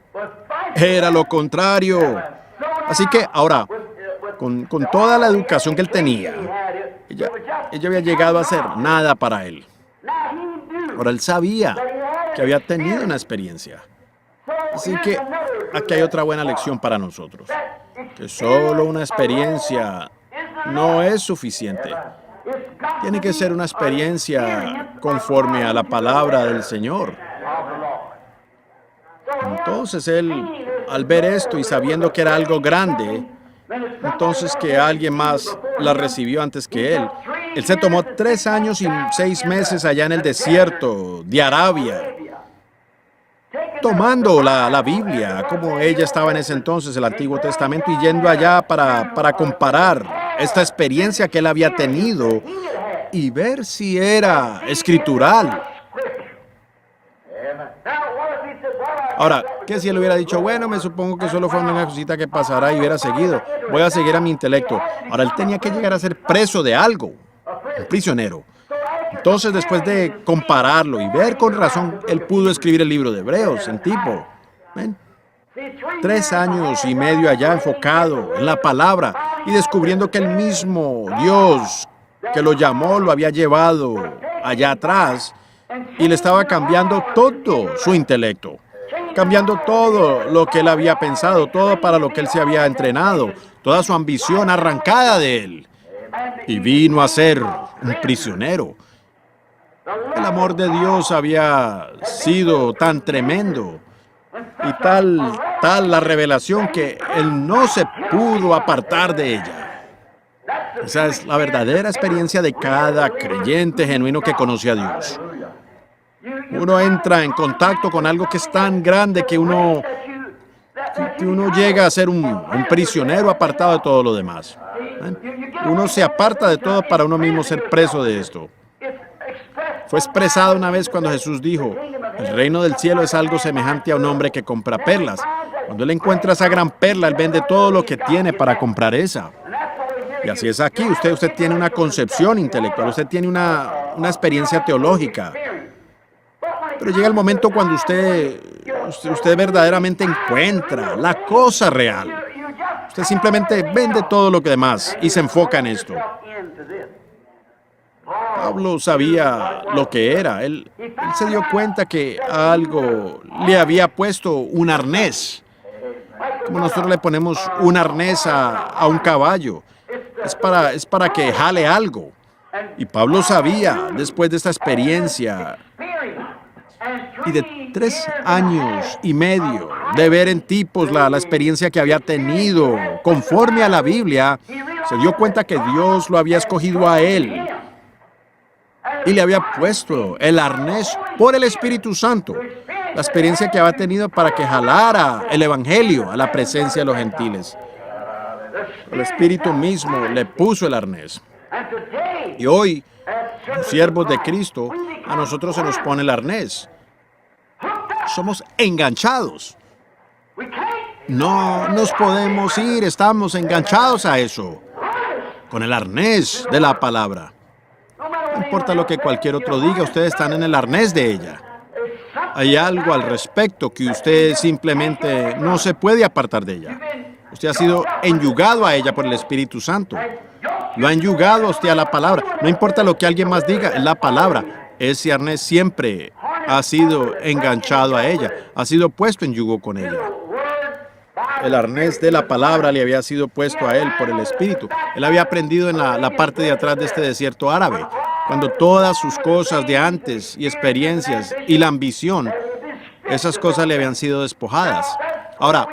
era lo contrario. Así que ahora, con toda la educación que él tenía, ella había llegado a ser nada para él. Ahora él sabía que había tenido una experiencia. Así que aquí hay otra buena lección para nosotros. Que solo una experiencia no es suficiente. Tiene que ser una experiencia conforme a la palabra del Señor. Entonces él, al ver esto y sabiendo que era algo grande, entonces que alguien más la recibió antes que él se tomó 3 años y 6 meses allá en el desierto de Arabia, tomando la Biblia, como ella estaba en ese entonces, el Antiguo Testamento, y yendo allá para comparar esta experiencia que él había tenido y ver si era escritural. Ahora, ¿qué si él hubiera dicho, bueno, me supongo que solo fue una cosita que pasará y hubiera seguido? Voy a seguir a mi intelecto. Ahora, él tenía que llegar a ser preso de algo, un prisionero. Entonces, después de compararlo y ver con razón, él pudo escribir el libro de Hebreos en tipo. ¿Ven? 3 años y medio allá enfocado en la palabra y descubriendo que el mismo Dios que lo llamó, lo había llevado allá atrás y le estaba cambiando todo su intelecto, cambiando todo lo que él había pensado, todo para lo que él se había entrenado, toda su ambición arrancada de él. Y vino a ser un prisionero. El amor de Dios había sido tan tremendo y tal la revelación que él no se pudo apartar de ella. Esa es la verdadera experiencia de cada creyente genuino que conoce a Dios. Uno entra en contacto con algo que es tan grande que uno llega a ser un prisionero apartado de todo lo demás. Uno se aparta de todo para uno mismo ser preso de esto. Fue expresado una vez cuando Jesús dijo, el reino del cielo es algo semejante a un hombre que compra perlas. Cuando él encuentra esa gran perla, él vende todo lo que tiene para comprar esa. Y así es aquí. Usted tiene una concepción intelectual, usted tiene una experiencia teológica. Pero llega el momento cuando usted verdaderamente encuentra la cosa real. Usted simplemente vende todo lo que demás y se enfoca en esto. Pablo sabía lo que era. Él se dio cuenta que a algo le había puesto un arnés. Como nosotros le ponemos un arnés a un caballo. Es para que jale algo. Y Pablo sabía, después de esta experiencia y de 3 años y medio de ver en tipos la experiencia que había tenido conforme a la Biblia, se dio cuenta que Dios lo había escogido a él y le había puesto el arnés por el Espíritu Santo, la experiencia que había tenido para que jalara el Evangelio a la presencia de los gentiles. El Espíritu mismo le puso el arnés. Y hoy, los siervos de Cristo, a nosotros se nos pone el arnés. Somos enganchados. No nos podemos ir, estamos enganchados a eso, con el arnés de la palabra. No importa lo que cualquier otro diga, ustedes están en el arnés de ella. Hay algo al respecto que usted simplemente no se puede apartar de ella. Usted ha sido enyugado a ella por el Espíritu Santo. Lo ha enyugado a usted a la palabra. No importa lo que alguien más diga, es la palabra. Ese arnés siempre ha sido enganchado a ella, ha sido puesto en yugo con ella. El arnés de la palabra le había sido puesto a él por el Espíritu. Él había aprendido en la parte de atrás de este desierto árabe, cuando todas sus cosas de antes y experiencias y la ambición, esas cosas le habían sido despojadas. Ahora,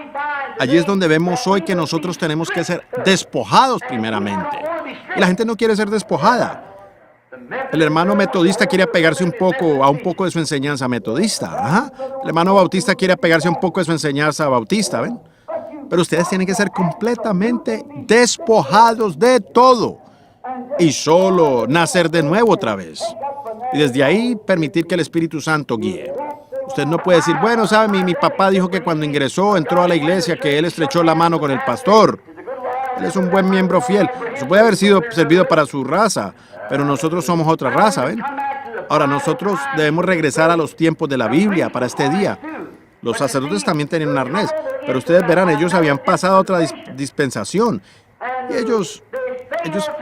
allí es donde vemos hoy que nosotros tenemos que ser despojados primeramente. Y la gente no quiere ser despojada. El hermano metodista quiere apegarse a un poco de su enseñanza metodista. Ajá. El hermano bautista quiere apegarse a un poco de su enseñanza bautista, ¿ven? Pero ustedes tienen que ser completamente despojados de todo y solo nacer de nuevo otra vez. Y desde ahí permitir que el Espíritu Santo guíe. Usted no puede decir, bueno, ¿sabe? Mi papá dijo que cuando entró a la iglesia, que él estrechó la mano con el pastor. Él es un buen miembro fiel. Eso puede haber sido servido para su raza, pero nosotros somos otra raza, ¿ven? Ahora, nosotros debemos regresar a los tiempos de la Biblia para este día. Los sacerdotes también tenían un arnés, pero ustedes verán, ellos habían pasado a otra dispensación. Y ellos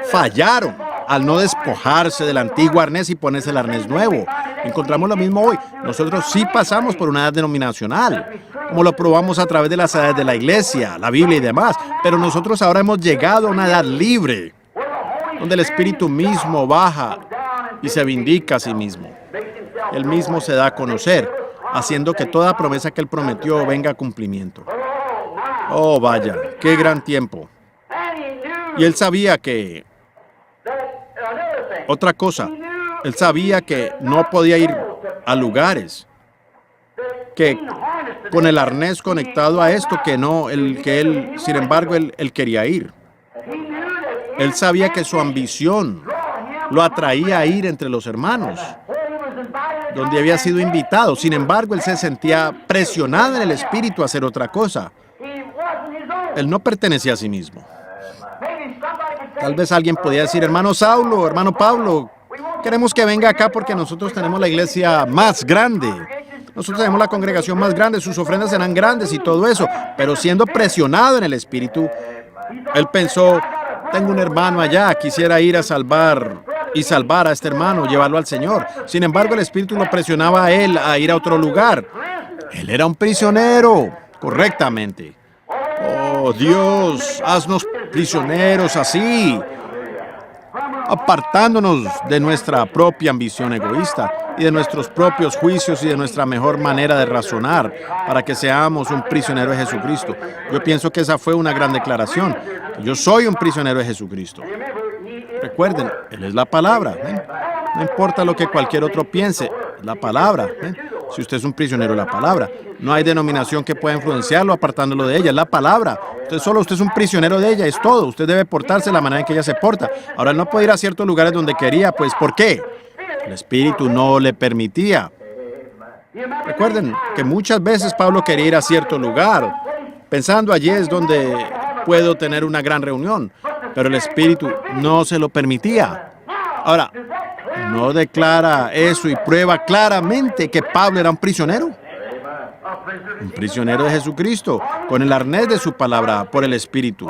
fallaron al no despojarse del antiguo arnés y ponerse el arnés nuevo. Encontramos lo mismo hoy. Nosotros sí pasamos por una edad denominacional, como lo probamos a través de las edades de la iglesia, la Biblia y demás. Pero nosotros ahora hemos llegado a una edad libre, donde el Espíritu mismo baja y se vindica a sí mismo. Él mismo se da a conocer, haciendo que toda promesa que Él prometió venga a cumplimiento. Oh, vaya, qué gran tiempo. Y Él sabía que... Otra cosa, Él sabía que no podía ir a lugares, que con el arnés conectado a esto, sin embargo, él quería ir. Él sabía que su ambición lo atraía a ir entre los hermanos, donde había sido invitado. Sin embargo, él se sentía presionado en el espíritu a hacer otra cosa. Él no pertenecía a sí mismo. Tal vez alguien podía decir, hermano Saulo, hermano Pablo, queremos que venga acá porque nosotros tenemos la iglesia más grande. Nosotros tenemos la congregación más grande, sus ofrendas serán grandes y todo eso. Pero siendo presionado en el espíritu, él pensó, tengo un hermano allá, quisiera ir a salvar a este hermano, llevarlo al Señor. Sin embargo, el Espíritu lo presionaba a él a ir a otro lugar. Él era un prisionero, correctamente. Oh, Dios, haznos prisioneros así, apartándonos de nuestra propia ambición egoísta y de nuestros propios juicios y de nuestra mejor manera de razonar para que seamos un prisionero de Jesucristo. Yo pienso que esa fue una gran declaración. Yo soy un prisionero de Jesucristo. Recuerden, Él es la palabra. No importa lo que cualquier otro piense, es la palabra. Si usted es un prisionero de la palabra, no hay denominación que pueda influenciarlo apartándolo de ella, es la palabra. Usted es un prisionero de ella, es todo. Usted debe portarse de la manera en que ella se porta. Ahora, él no puede ir a ciertos lugares donde quería, pues, ¿por qué? El Espíritu no le permitía. Recuerden que muchas veces Pablo quería ir a cierto lugar, pensando allí es donde puedo tener una gran reunión, pero el Espíritu no se lo permitía. Ahora, ¿no declara eso y prueba claramente que Pablo era un prisionero? Un prisionero de Jesucristo, con el arnés de su palabra, por el Espíritu.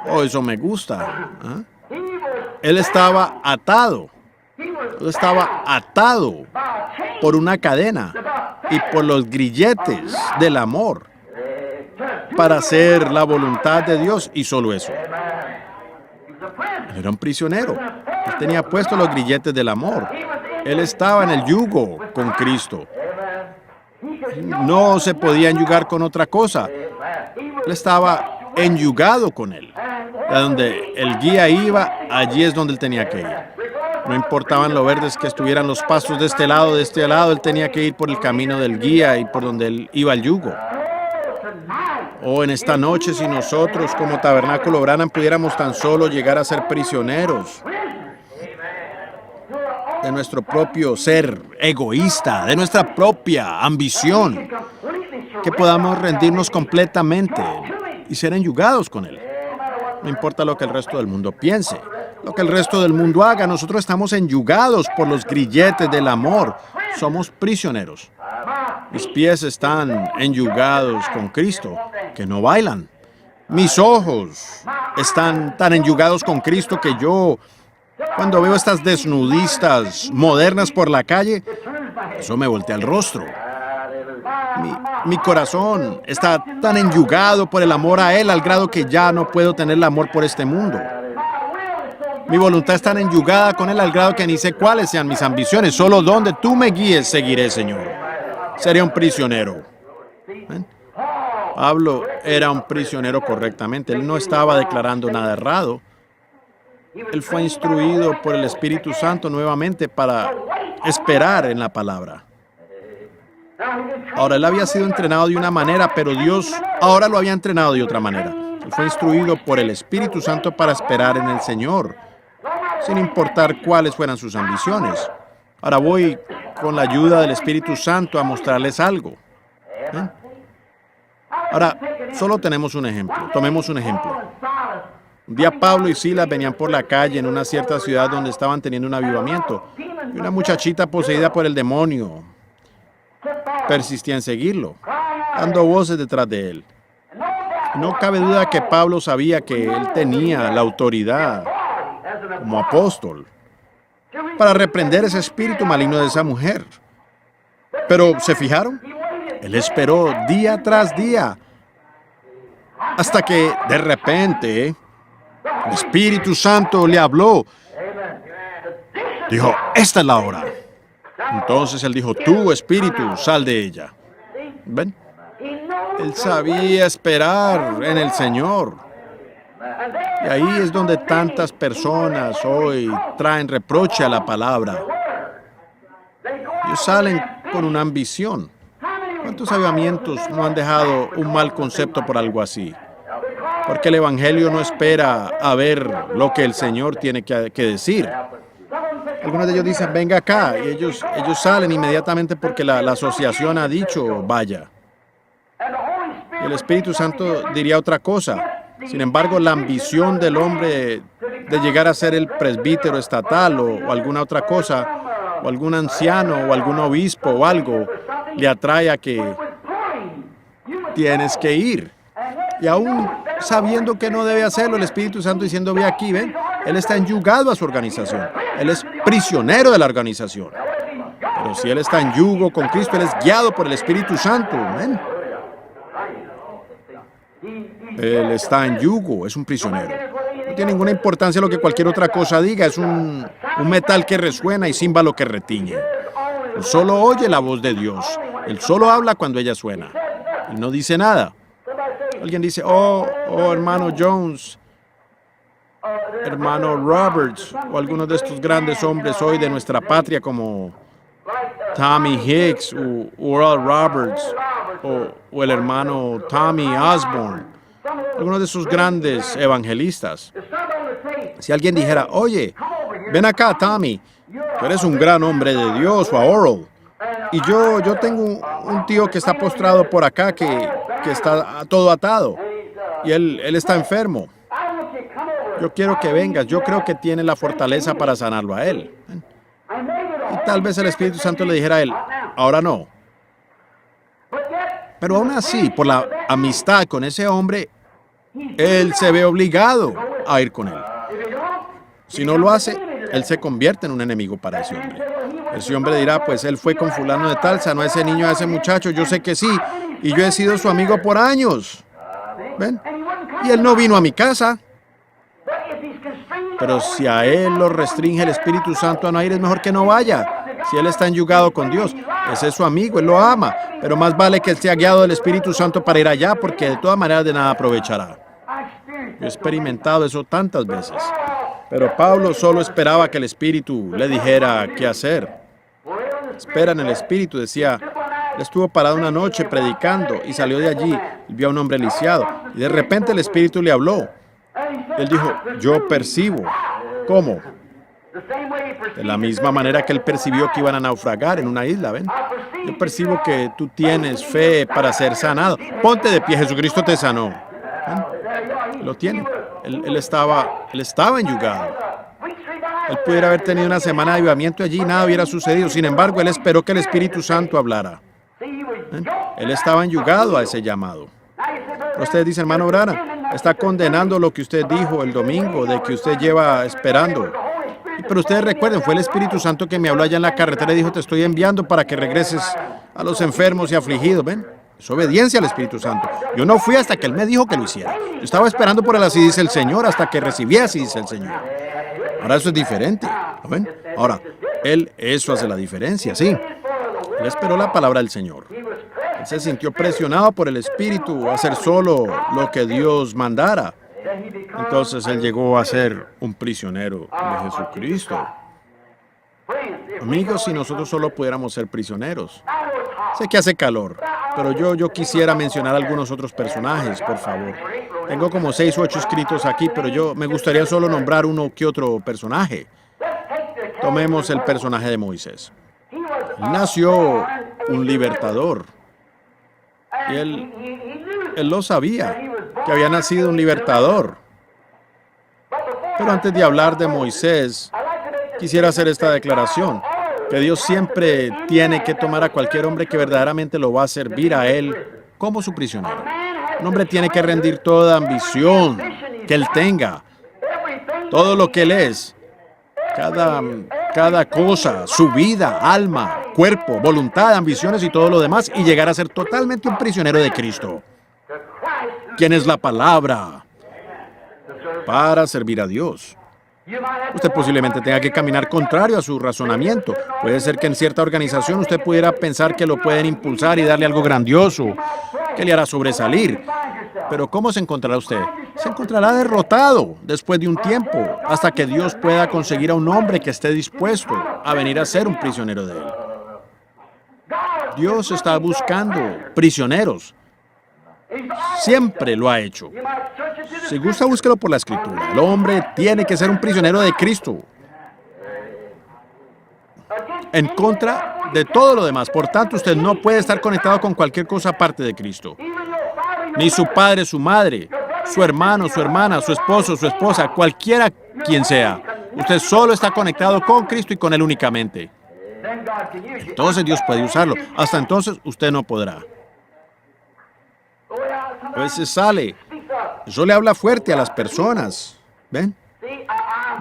Oh, eso me gusta. Él estaba atado. Él estaba atado por una cadena y por los grilletes del amor para hacer la voluntad de Dios y solo eso. Él era un prisionero. Él tenía puestos los grilletes del amor. Él estaba en el yugo con Cristo. No se podía enyugar con otra cosa. Él estaba enyugado con Él. A donde el guía iba, allí es donde Él tenía que ir. No importaban lo verdes que estuvieran los pastos de este lado, Él tenía que ir por el camino del guía y por donde Él iba el yugo. En esta noche, si nosotros como Tabernáculo Branham pudiéramos tan solo llegar a ser prisioneros de nuestro propio ser egoísta, de nuestra propia ambición, que podamos rendirnos completamente y ser enyugados con Él. No importa lo que el resto del mundo piense, lo que el resto del mundo haga, nosotros estamos enyugados por los grilletes del amor. Somos prisioneros. Mis pies están enyugados con Cristo, que no bailan. Mis ojos están tan enyugados con Cristo que yo, cuando veo estas desnudistas modernas por la calle, eso me voltea el rostro. Mi corazón está tan enyugado por el amor a Él al grado que ya no puedo tener el amor por este mundo. Mi voluntad es tan enyugada con Él al grado que ni sé cuáles sean mis ambiciones. Solo donde tú me guíes seguiré, Señor. Sería un prisionero. Pablo era un prisionero correctamente. Él no estaba declarando nada errado. Él fue instruido por el Espíritu Santo nuevamente para esperar en la palabra. Ahora, él había sido entrenado de una manera, pero Dios ahora lo había entrenado de otra manera. Él fue instruido por el Espíritu Santo para esperar en el Señor, sin importar cuáles fueran sus ambiciones. Ahora voy, con la ayuda del Espíritu Santo, a mostrarles algo. Ahora, solo tenemos un ejemplo. Tomemos un ejemplo. Un día Pablo y Silas venían por la calle en una cierta ciudad donde estaban teniendo un avivamiento. Y una muchachita poseída por el demonio persistía en seguirlo, dando voces detrás de él. No cabe duda que Pablo sabía que él tenía la autoridad como apóstol para reprender ese espíritu maligno de esa mujer. Pero, ¿se fijaron? Él esperó día tras día hasta que de repente el Espíritu Santo le habló. Dijo, esta es la hora. Entonces él dijo, tú, Espíritu, sal de ella. ¿Ven? Él sabía esperar en el Señor. Y ahí es donde tantas personas hoy traen reproche a la palabra. Ellos salen con una ambición. ¿Cuántos avivamientos no han dejado un mal concepto por algo así? Porque el Evangelio no espera a ver lo que el Señor tiene que decir. Algunos de ellos dicen, venga acá, y ellos salen inmediatamente porque la asociación ha dicho, vaya. Y el Espíritu Santo diría otra cosa. Sin embargo, la ambición del hombre de llegar a ser el presbítero estatal o alguna otra cosa, o algún anciano o algún obispo o algo, le atrae a que tienes que ir. Y aún sabiendo que no debe hacerlo, el Espíritu Santo diciendo, ve aquí, ven, él está enyugado a su organización, él es prisionero de la organización. Pero si él está en yugo con Cristo, él es guiado por el Espíritu Santo, ven. Él está en yugo, es un prisionero. No tiene ninguna importancia lo que cualquier otra cosa diga, es un metal que resuena y címbalo que retiñe. Él solo oye la voz de Dios, él solo habla cuando ella suena, él no dice nada. Alguien dice, oh, hermano Jones, hermano Roberts, o algunos de estos grandes hombres hoy de nuestra patria como Tommy Hicks, o Oral Roberts, o el hermano Tommy Osborne, algunos de esos grandes evangelistas. Si alguien dijera, oye, ven acá, Tommy, tú eres un gran hombre de Dios, o a Oral, y yo tengo un tío que está postrado por acá, que está todo atado, y él está enfermo. Yo quiero que vengas, yo creo que tiene la fortaleza para sanarlo a él. Y tal vez el Espíritu Santo le dijera a él, ahora no. Pero aún así, por la amistad con ese hombre, él se ve obligado a ir con él. Si no lo hace, él se convierte en un enemigo para ese hombre. Ese hombre dirá, pues él fue con fulano de tal, sanó a ese niño, a ese muchacho, yo sé que sí, y yo he sido su amigo por años. ¿Ven? Y él no vino a mi casa. Pero si a él lo restringe el Espíritu Santo a no ir, es mejor que no vaya. Si él está enyugado con Dios, ese es su amigo, él lo ama. Pero más vale que él sea guiado del Espíritu Santo para ir allá, porque de todas maneras de nada aprovechará. Yo he experimentado eso tantas veces. Pero Pablo solo esperaba que el Espíritu le dijera qué hacer. Espera en el Espíritu, decía. Él estuvo parado una noche predicando y salió de allí y vio a un hombre lisiado. Y de repente el Espíritu le habló. Él dijo, yo percibo. ¿Cómo? De la misma manera que él percibió que iban a naufragar en una isla, ¿ven? Yo percibo que tú tienes fe para ser sanado. Ponte de pie, Jesucristo te sanó. ¿Ven? Lo tiene. Él estaba enyugado. Él pudiera haber tenido una semana de avivamiento allí y nada hubiera sucedido. Sin embargo, él esperó que el Espíritu Santo hablara. ¿Ven? Él estaba enyugado a ese llamado. Pero usted dice, hermano Branham, está condenando lo que usted dijo el domingo, de que usted lleva esperando. Pero ustedes recuerden, fue el Espíritu Santo que me habló allá en la carretera y dijo, te estoy enviando para que regreses a los enfermos y afligidos. ¿Ven? Es obediencia al Espíritu Santo. Yo no fui hasta que Él me dijo que lo hiciera. Yo estaba esperando por Él, así dice el Señor, hasta que recibí así dice el Señor. Ahora eso es diferente. ¿Ven? Ahora, eso hace la diferencia, sí. Él esperó la palabra del Señor. Él se sintió presionado por el Espíritu a hacer solo lo que Dios mandara. Entonces él llegó a ser un prisionero de Jesucristo. Amigos, si nosotros solo pudiéramos ser prisioneros. Sé que hace calor, pero yo quisiera mencionar algunos otros personajes, por favor. Tengo como 6 u 8 escritos aquí, pero me gustaría solo nombrar uno que otro personaje. Tomemos el personaje de Moisés. Él nació un libertador. Y él lo sabía, que había nacido un libertador. Pero antes de hablar de Moisés, quisiera hacer esta declaración, que Dios siempre tiene que tomar a cualquier hombre que verdaderamente lo va a servir a Él como su prisionero. Un hombre tiene que rendir toda ambición que él tenga, todo lo que él es, cada cosa, su vida, alma, cuerpo, voluntad, ambiciones y todo lo demás, y llegar a ser totalmente un prisionero de Cristo. ¿Quién es la palabra? Para servir a Dios. Usted posiblemente tenga que caminar contrario a su razonamiento. Puede ser que en cierta organización usted pudiera pensar que lo pueden impulsar y darle algo grandioso, que le hará sobresalir. Pero ¿cómo se encontrará usted? Se encontrará derrotado después de un tiempo, hasta que Dios pueda conseguir a un hombre que esté dispuesto a venir a ser un prisionero de Él. Dios está buscando prisioneros. Siempre lo ha hecho. Si gusta, búsquelo por la Escritura. El hombre tiene que ser un prisionero de Cristo, en contra de todo lo demás. Por tanto, usted no puede estar conectado con cualquier cosa aparte de Cristo. Ni su padre, su madre, su hermano, su hermana, su esposo, su esposa, cualquiera quien sea. Usted solo está conectado con Cristo y con Él únicamente. Entonces Dios puede usarlo. Hasta entonces usted no podrá. A veces sale Eso le habla fuerte a las personas. ¿Ven?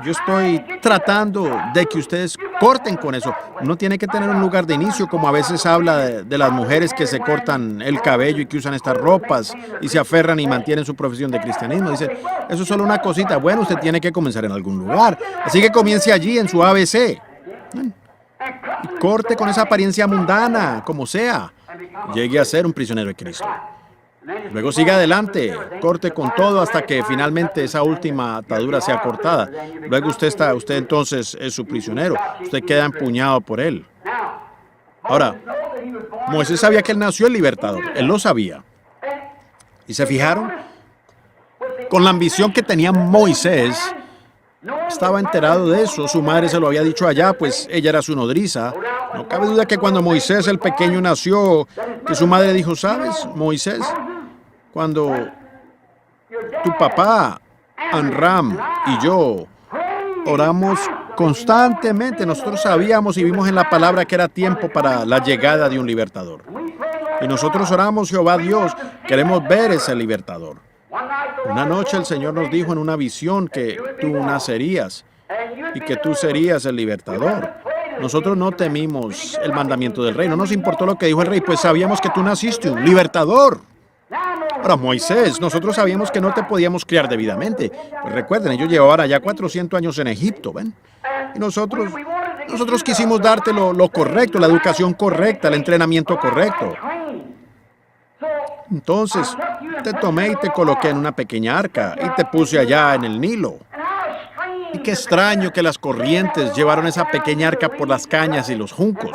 Yo estoy tratando de que ustedes corten con eso. Uno tiene que tener un lugar de inicio, como a veces habla de las mujeres que se cortan el cabello y que usan estas ropas y se aferran y mantienen su profesión de cristianismo. Dicen, eso es solo una cosita. Bueno, usted tiene que comenzar en algún lugar. Así que comience allí, en su ABC. Y corte con esa apariencia mundana, como sea. Llegue a ser un prisionero de Cristo. Luego siga adelante, corte con todo hasta que finalmente esa última atadura sea cortada. Luego usted entonces es su prisionero. Usted queda empuñado por él. Ahora, Moisés sabía que él nació el libertador. Él lo sabía. ¿Y se fijaron? Con la ambición que tenía Moisés, estaba enterado de eso. Su madre se lo había dicho allá, pues ella era su nodriza. No cabe duda que cuando Moisés el pequeño nació, que su madre dijo, ¿sabes, Moisés? Cuando tu papá, Amram y yo oramos constantemente, nosotros sabíamos y vimos en la palabra que era tiempo para la llegada de un libertador. Y nosotros oramos, Jehová Dios, queremos ver ese libertador. Una noche el Señor nos dijo en una visión que tú nacerías y que tú serías el libertador. Nosotros no temimos el mandamiento del rey, no nos importó lo que dijo el rey, pues sabíamos que tú naciste un libertador. Ahora, Moisés, nosotros sabíamos que no te podíamos criar debidamente. Pues recuerden, ellos llevaban allá 400 años en Egipto, ¿ven? Y nosotros quisimos darte lo correcto, la educación correcta, el entrenamiento correcto. Entonces, te tomé y te coloqué en una pequeña arca y te puse allá en el Nilo. Y qué extraño que las corrientes llevaron esa pequeña arca por las cañas y los juncos.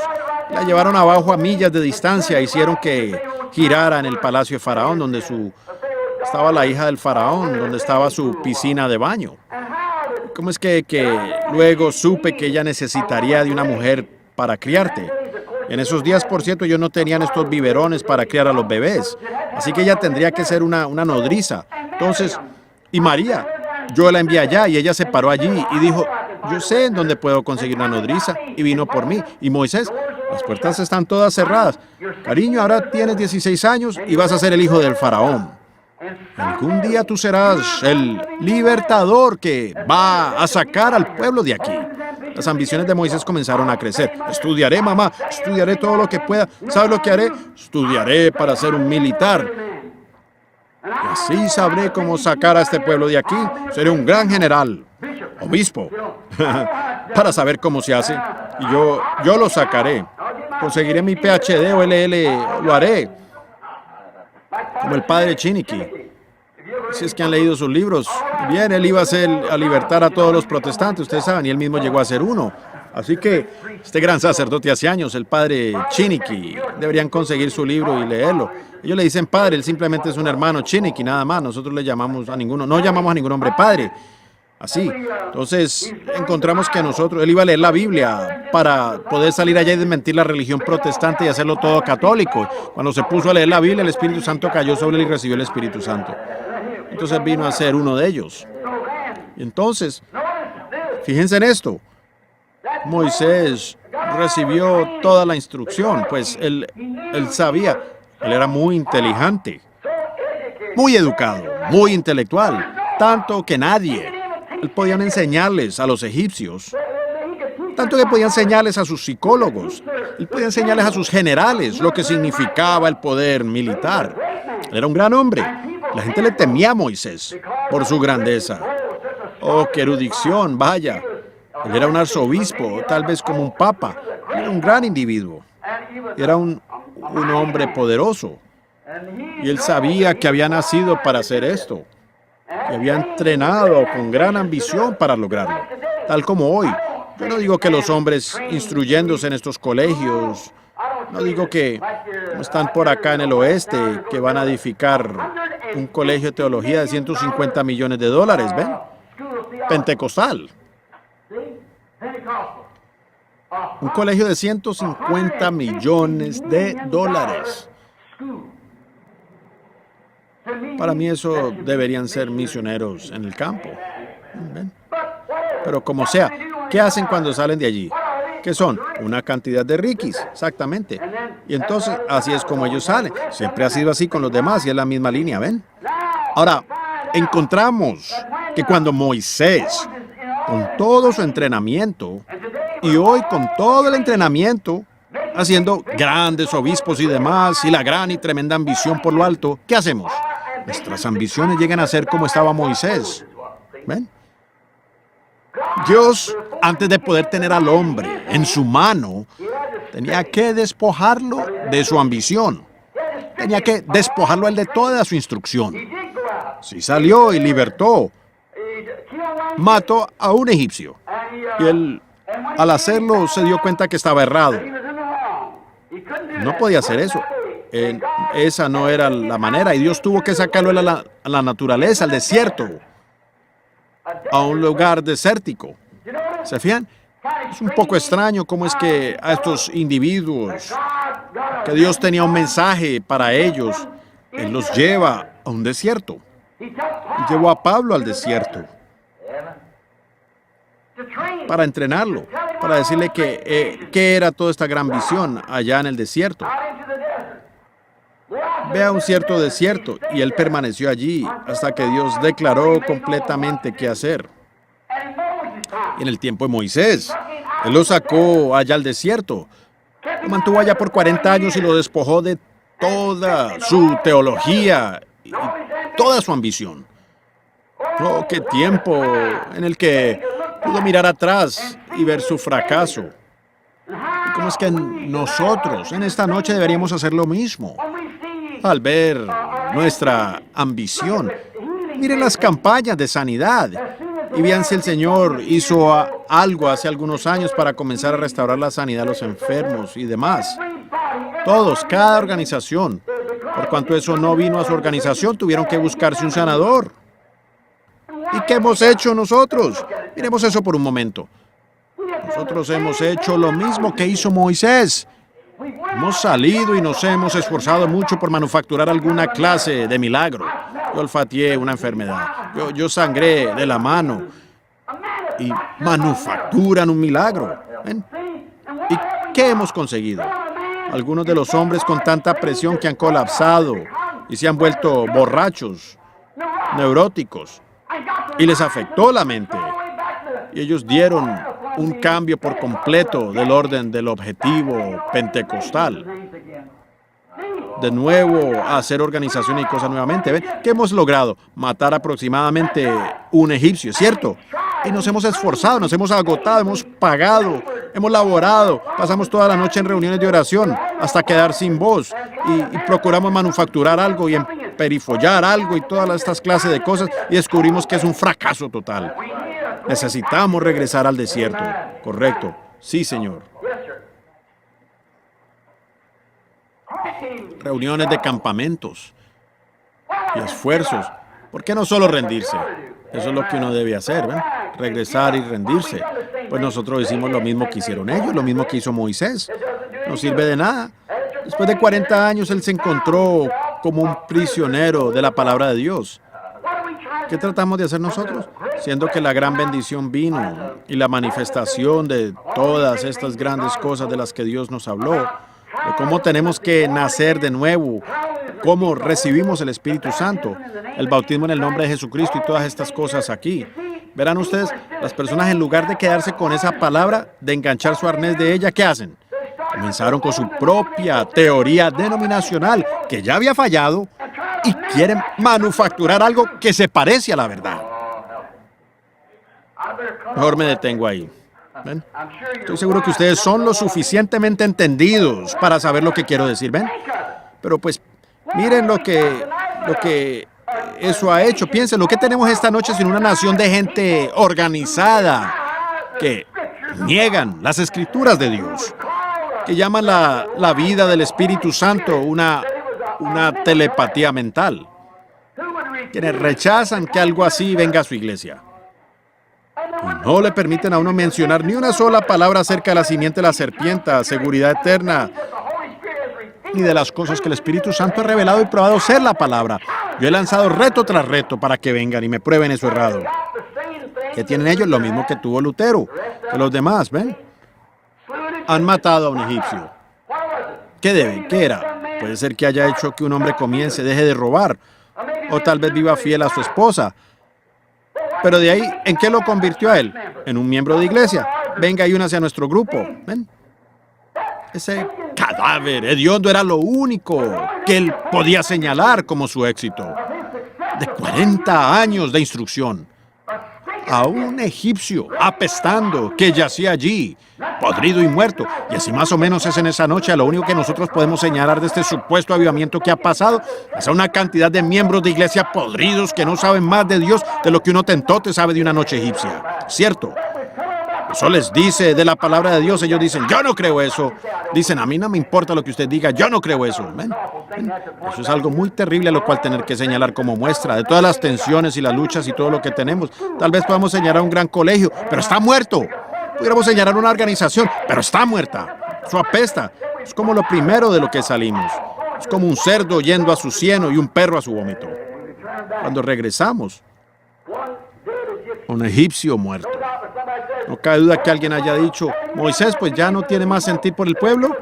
La llevaron abajo a millas de distancia, hicieron que girara en el palacio de Faraón, donde estaba la hija del Faraón, donde estaba su piscina de baño. ¿Cómo es que luego supe que ella necesitaría de una mujer para criarte? En esos días, por cierto, ellos no tenían estos biberones para criar a los bebés. Así que ella tendría que ser una nodriza. Entonces, y María, yo la envié allá y ella se paró allí y dijo, yo sé en dónde puedo conseguir una nodriza. Y vino por mí. Y Moisés, las puertas están todas cerradas. Cariño, ahora tienes 16 años y vas a ser el hijo del faraón. Algún día tú serás el libertador que va a sacar al pueblo de aquí. Las ambiciones de Moisés comenzaron a crecer. Estudiaré, mamá, estudiaré todo lo que pueda. ¿Sabes lo que haré? Estudiaré para ser un militar. Y así sabré cómo sacar a este pueblo de aquí. Seré un gran general, obispo, para saber cómo se hace. Y yo lo sacaré. Conseguiré mi PhD o LL, lo haré. Como el padre Chiniquy. Si es que han leído sus libros. Bien, él iba a libertar a todos los protestantes, ustedes saben, y él mismo llegó a ser uno. Así que este gran sacerdote hace años, el padre Chiniquy, deberían conseguir su libro y leerlo. Ellos le dicen padre, él simplemente es un hermano Chiniquy, nada más. Nosotros no llamamos a ningún hombre padre. Así. Entonces, encontramos que él iba a leer la Biblia para poder salir allá y desmentir la religión protestante y hacerlo todo católico. Cuando se puso a leer la Biblia, el Espíritu Santo cayó sobre él y recibió el Espíritu Santo. Entonces vino a ser uno de ellos. Y entonces, fíjense en esto. Moisés recibió toda la instrucción, pues él sabía, él era muy inteligente, muy educado, muy intelectual, tanto que él podía enseñarles a los egipcios, tanto que podía enseñarles a sus psicólogos, él podía enseñarles a sus generales lo que significaba el poder militar. Él era un gran hombre. La gente le temía a Moisés por su grandeza. Oh, qué erudición, vaya. Él era un arzobispo, tal vez como un papa. Era un gran individuo. Era un hombre poderoso. Y él sabía que había nacido para hacer esto. Y había entrenado con gran ambición para lograrlo. Tal como hoy. Yo no digo que los hombres instruyéndose en estos colegios, no digo que están por acá en el oeste, que van a edificar un colegio de teología de $150 millones, ¿ven? Pentecostal. Un colegio de $150 millones. Para mí eso deberían ser misioneros en el campo. ¿Ven? Pero como sea, ¿qué hacen cuando salen de allí? ¿Qué son? Una cantidad de riquis, exactamente. Y entonces, así es como ellos salen. Siempre ha sido así con los demás y es la misma línea, ¿ven? Ahora, encontramos que cuando Moisés, con todo su entrenamiento, y hoy con todo el entrenamiento, haciendo grandes obispos y demás, y la gran y tremenda ambición por lo alto, ¿qué hacemos? Nuestras ambiciones llegan a ser como estaba Moisés. ¿Ven? Dios, antes de poder tener al hombre en su mano, tenía que despojarlo de su ambición. Tenía que despojarlo a él de toda su instrucción. Sí salió y libertó. Mató a un egipcio. Y él, al hacerlo, se dio cuenta que estaba errado. No podía hacer eso. Esa no era la manera. Y Dios tuvo que sacarlo a la naturaleza, al desierto, a un lugar desértico. ¿Se fijan? Es un poco extraño cómo es que a estos individuos, que Dios tenía un mensaje para ellos, Él los lleva a un desierto. Llevó a Pablo al desierto para entrenarlo, para decirle qué era toda esta gran visión allá en el desierto. Ve a un cierto desierto, y él permaneció allí hasta que Dios declaró completamente qué hacer. Y en el tiempo de Moisés, él lo sacó allá al desierto, lo mantuvo allá por 40 años y lo despojó de toda su teología y toda su ambición. Oh, qué tiempo en el que pudo mirar atrás y ver su fracaso. ¿Y cómo es que nosotros en esta noche deberíamos hacer lo mismo? Al ver nuestra ambición, miren las campañas de sanidad y vean si el Señor hizo algo hace algunos años para comenzar a restaurar la sanidad de los enfermos y demás. Todos, cada organización, por cuanto eso no vino a su organización, tuvieron que buscarse un sanador. ¿Y qué hemos hecho nosotros? Miremos eso por un momento. Nosotros hemos hecho lo mismo que hizo Moisés. Hemos salido y nos hemos esforzado mucho por manufacturar alguna clase de milagro. Yo olfateé una enfermedad. Yo sangré de la mano. Y manufacturan un milagro. ¿Ven? ¿Y qué hemos conseguido? Algunos de los hombres con tanta presión que han colapsado y se han vuelto borrachos, neuróticos, y les afectó la mente. Y ellos dieron un cambio por completo del orden del objetivo pentecostal. De nuevo a hacer organización y cosas nuevamente. ¿Ven? ¿Qué hemos logrado? Matar aproximadamente un egipcio, ¿cierto? Y nos hemos esforzado, nos hemos agotado, hemos pagado, hemos laborado, pasamos toda la noche en reuniones de oración hasta quedar sin voz y procuramos manufacturar algo y emperifollar algo y todas estas clases de cosas y descubrimos que es un fracaso total. Necesitamos regresar al desierto. Correcto. Sí, Señor. Reuniones de campamentos y esfuerzos. ¿Por qué no solo rendirse? Eso es lo que uno debe hacer, ¿ven? Regresar y rendirse. Pues nosotros hicimos lo mismo que hicieron ellos, lo mismo que hizo Moisés. No sirve de nada. Después de 40 años, él se encontró como un prisionero de la palabra de Dios. ¿Qué tratamos de hacer nosotros? Siendo que la gran bendición vino y la manifestación de todas estas grandes cosas de las que Dios nos habló, de cómo tenemos que nacer de nuevo, cómo recibimos el Espíritu Santo, el bautismo en el nombre de Jesucristo y todas estas cosas aquí. Verán ustedes, las personas en lugar de quedarse con esa palabra, de enganchar su arnés de ella, ¿qué hacen? Comenzaron con su propia teoría denominacional que ya había fallado y quieren manufacturar algo que se parece a la verdad. Mejor me detengo ahí. ¿Ven? Estoy seguro que ustedes son lo suficientemente entendidos para saber lo que quiero decir, ¿ven? Pero pues, miren lo que eso ha hecho. Piensen, lo que tenemos esta noche sin una nación de gente organizada que niegan las escrituras de Dios, que llaman la vida del Espíritu Santo una telepatía mental, quienes rechazan que algo así venga a su iglesia. Y no le permiten a uno mencionar ni una sola palabra acerca de la simiente de la serpiente, seguridad eterna, ni de las cosas que el Espíritu Santo ha revelado y probado ser la palabra. Yo he lanzado reto tras reto para que vengan y me prueben eso errado. ¿Qué tienen ellos? Lo mismo que tuvo Lutero, que los demás, ¿ven? Han matado a un egipcio. ¿Qué debe? ¿Qué era? Puede ser que haya hecho que un hombre deje de robar. o tal vez viva fiel a su esposa. Pero de ahí, ¿en qué lo convirtió a él? En un miembro de iglesia. Venga y únase a nuestro grupo. ¿Ven? Ese cadáver hediondo era lo único que él podía señalar como su éxito. De 40 años de instrucción. A un egipcio apestando que yacía allí, podrido y muerto. Y así más o menos es en esa noche. Lo único que nosotros podemos señalar de este supuesto avivamiento que ha pasado es a una cantidad de miembros de iglesia podridos que no saben más de Dios de lo que un hotentote sabe de una noche egipcia. ¿Cierto? Eso les dice de la palabra de Dios. Ellos dicen, yo no creo eso. Dicen, a mí no me importa lo que usted diga, yo no creo eso. ¿Ven? ¿Ven? Eso es algo muy terrible a lo cual tener que señalar como muestra de todas las tensiones y las luchas y todo lo que tenemos. Tal vez podamos señalar un gran colegio, pero está muerto. Pudiéramos señalar una organización, pero está muerta. Eso apesta. Es como lo primero de lo que salimos. Es como un cerdo yendo a su cieno y un perro a su vómito. Cuando regresamos, un egipcio muerto. No cabe duda que alguien haya dicho, Moisés, pues ya no tiene más sentir por el pueblo.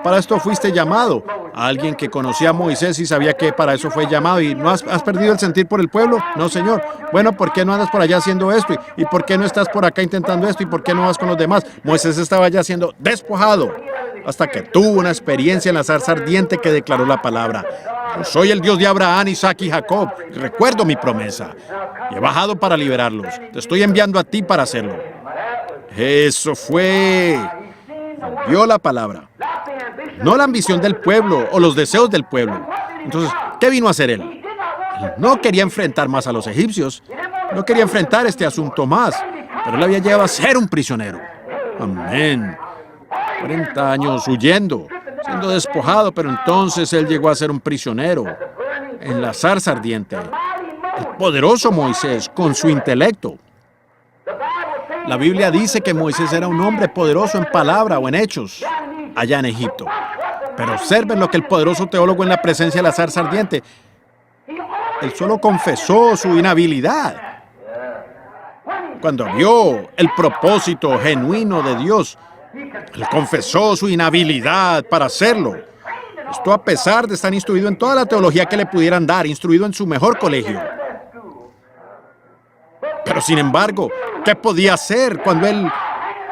Para esto fuiste llamado. A alguien que conocía a Moisés y sabía que para eso fue llamado. ¿Y no has perdido el sentir por el pueblo? No, Señor. Bueno, ¿por qué no andas por allá haciendo esto? ¿Y por qué no estás por acá intentando esto? ¿Y por qué no vas con los demás? Moisés estaba ya siendo despojado hasta que tuvo una experiencia en la zarza ardiente que declaró la palabra. Yo soy el Dios de Abraham, Isaac y Jacob. Recuerdo mi promesa. Y he bajado para liberarlos. Te estoy enviando a ti para hacerlo. Eso fue. Vio la palabra. No la ambición del pueblo o los deseos del pueblo. Entonces, ¿qué vino a hacer él? Él no quería enfrentar más a los egipcios. No quería enfrentar este asunto más. Pero él había llegado a ser un prisionero. Amén. 40 años huyendo, siendo despojado, pero entonces él llegó a ser un prisionero en la zarza ardiente. El poderoso Moisés con su intelecto. La Biblia dice que Moisés era un hombre poderoso en palabra o en hechos allá en Egipto. Pero observen lo que el poderoso teólogo en la presencia de la zarza ardiente, él solo confesó su inhabilidad. Cuando vio el propósito genuino de Dios, él confesó su inhabilidad para hacerlo. Esto a pesar de estar instruido en toda la teología que le pudieran dar, instruido en su mejor colegio. Pero sin embargo, ¿qué podía hacer cuando él,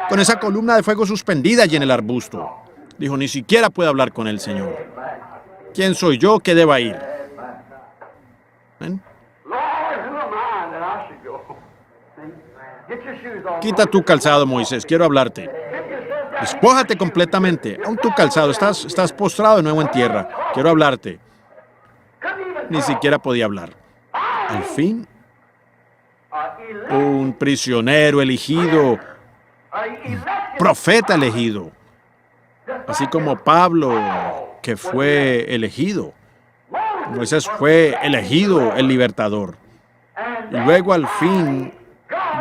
con esa columna de fuego suspendida allí en el arbusto? Dijo, ni siquiera puedo hablar con el Señor. ¿Quién soy yo que deba ir? ¿Ven? Quita tu calzado, Moisés, quiero hablarte. Despójate completamente. Aún tu calzado, estás postrado de nuevo en tierra. Quiero hablarte. Ni siquiera podía hablar. Al fin, un prisionero elegido, un profeta elegido, así como Pablo, que fue elegido. Moisés fue elegido el libertador. Y luego al fin,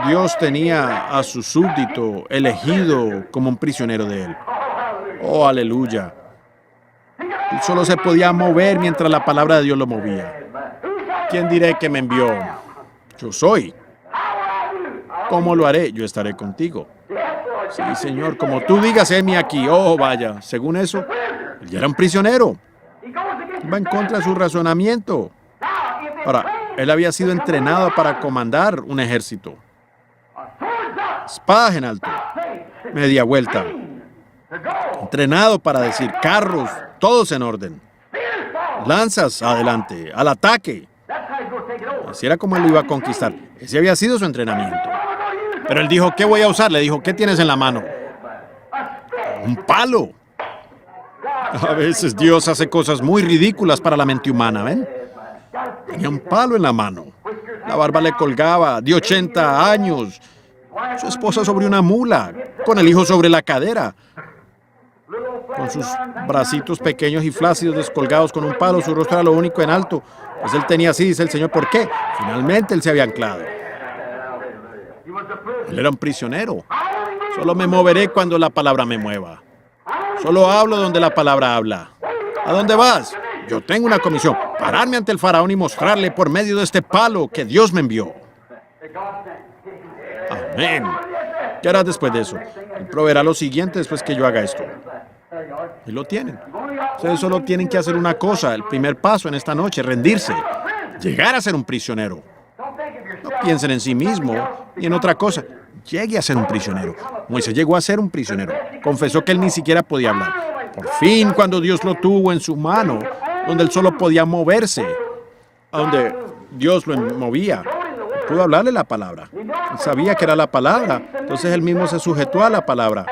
Dios tenía a su súbdito elegido como un prisionero de él. Oh, aleluya. Él solo se podía mover mientras la palabra de Dios lo movía. ¿Quién diré que me envió? Yo soy. ¿Cómo lo haré? Yo estaré contigo. Sí, Señor, como tú digas, heme aquí. Oh, vaya, según eso, él ya era un prisionero. Va en contra de su razonamiento. Ahora, él había sido entrenado para comandar un ejército. Espadas en alto, media vuelta. Entrenado para decir carros, todos en orden. Lanzas adelante, al ataque. Así era como él lo iba a conquistar. Ese había sido su entrenamiento. Pero él dijo, ¿qué voy a usar? Le dijo, ¿qué tienes en la mano? Un palo. A veces Dios hace cosas muy ridículas para la mente humana, ¿ven? Tenía un palo en la mano. La barba le colgaba, de 80 años. Su esposa sobre una mula, con el hijo sobre la cadera. Con sus bracitos pequeños y flácidos descolgados con un palo, su rostro era lo único en alto. Pues él tenía así, dice el Señor, ¿por qué? Finalmente él se había anclado. Él era un prisionero. Solo me moveré cuando la palabra me mueva. Solo hablo donde la palabra habla. ¿A dónde vas? Yo tengo una comisión. Pararme ante el faraón y mostrarle por medio de este palo que Dios me envió. Amén. ¿Qué harás después de eso? Él proveerá lo siguiente después que yo haga esto. Y lo tienen. Ustedes solo tienen que hacer una cosa, el primer paso en esta noche, rendirse. llegar a ser un prisionero. No piensen en sí mismo ni en otra cosa. Llegue a ser un prisionero. Moisés llegó a ser un prisionero. Confesó que él ni siquiera podía hablar. Por fin, cuando Dios lo tuvo en su mano, donde él solo podía moverse, a donde Dios lo movía, pudo hablarle la palabra. Él sabía que era la palabra, entonces él mismo se sujetó a la palabra.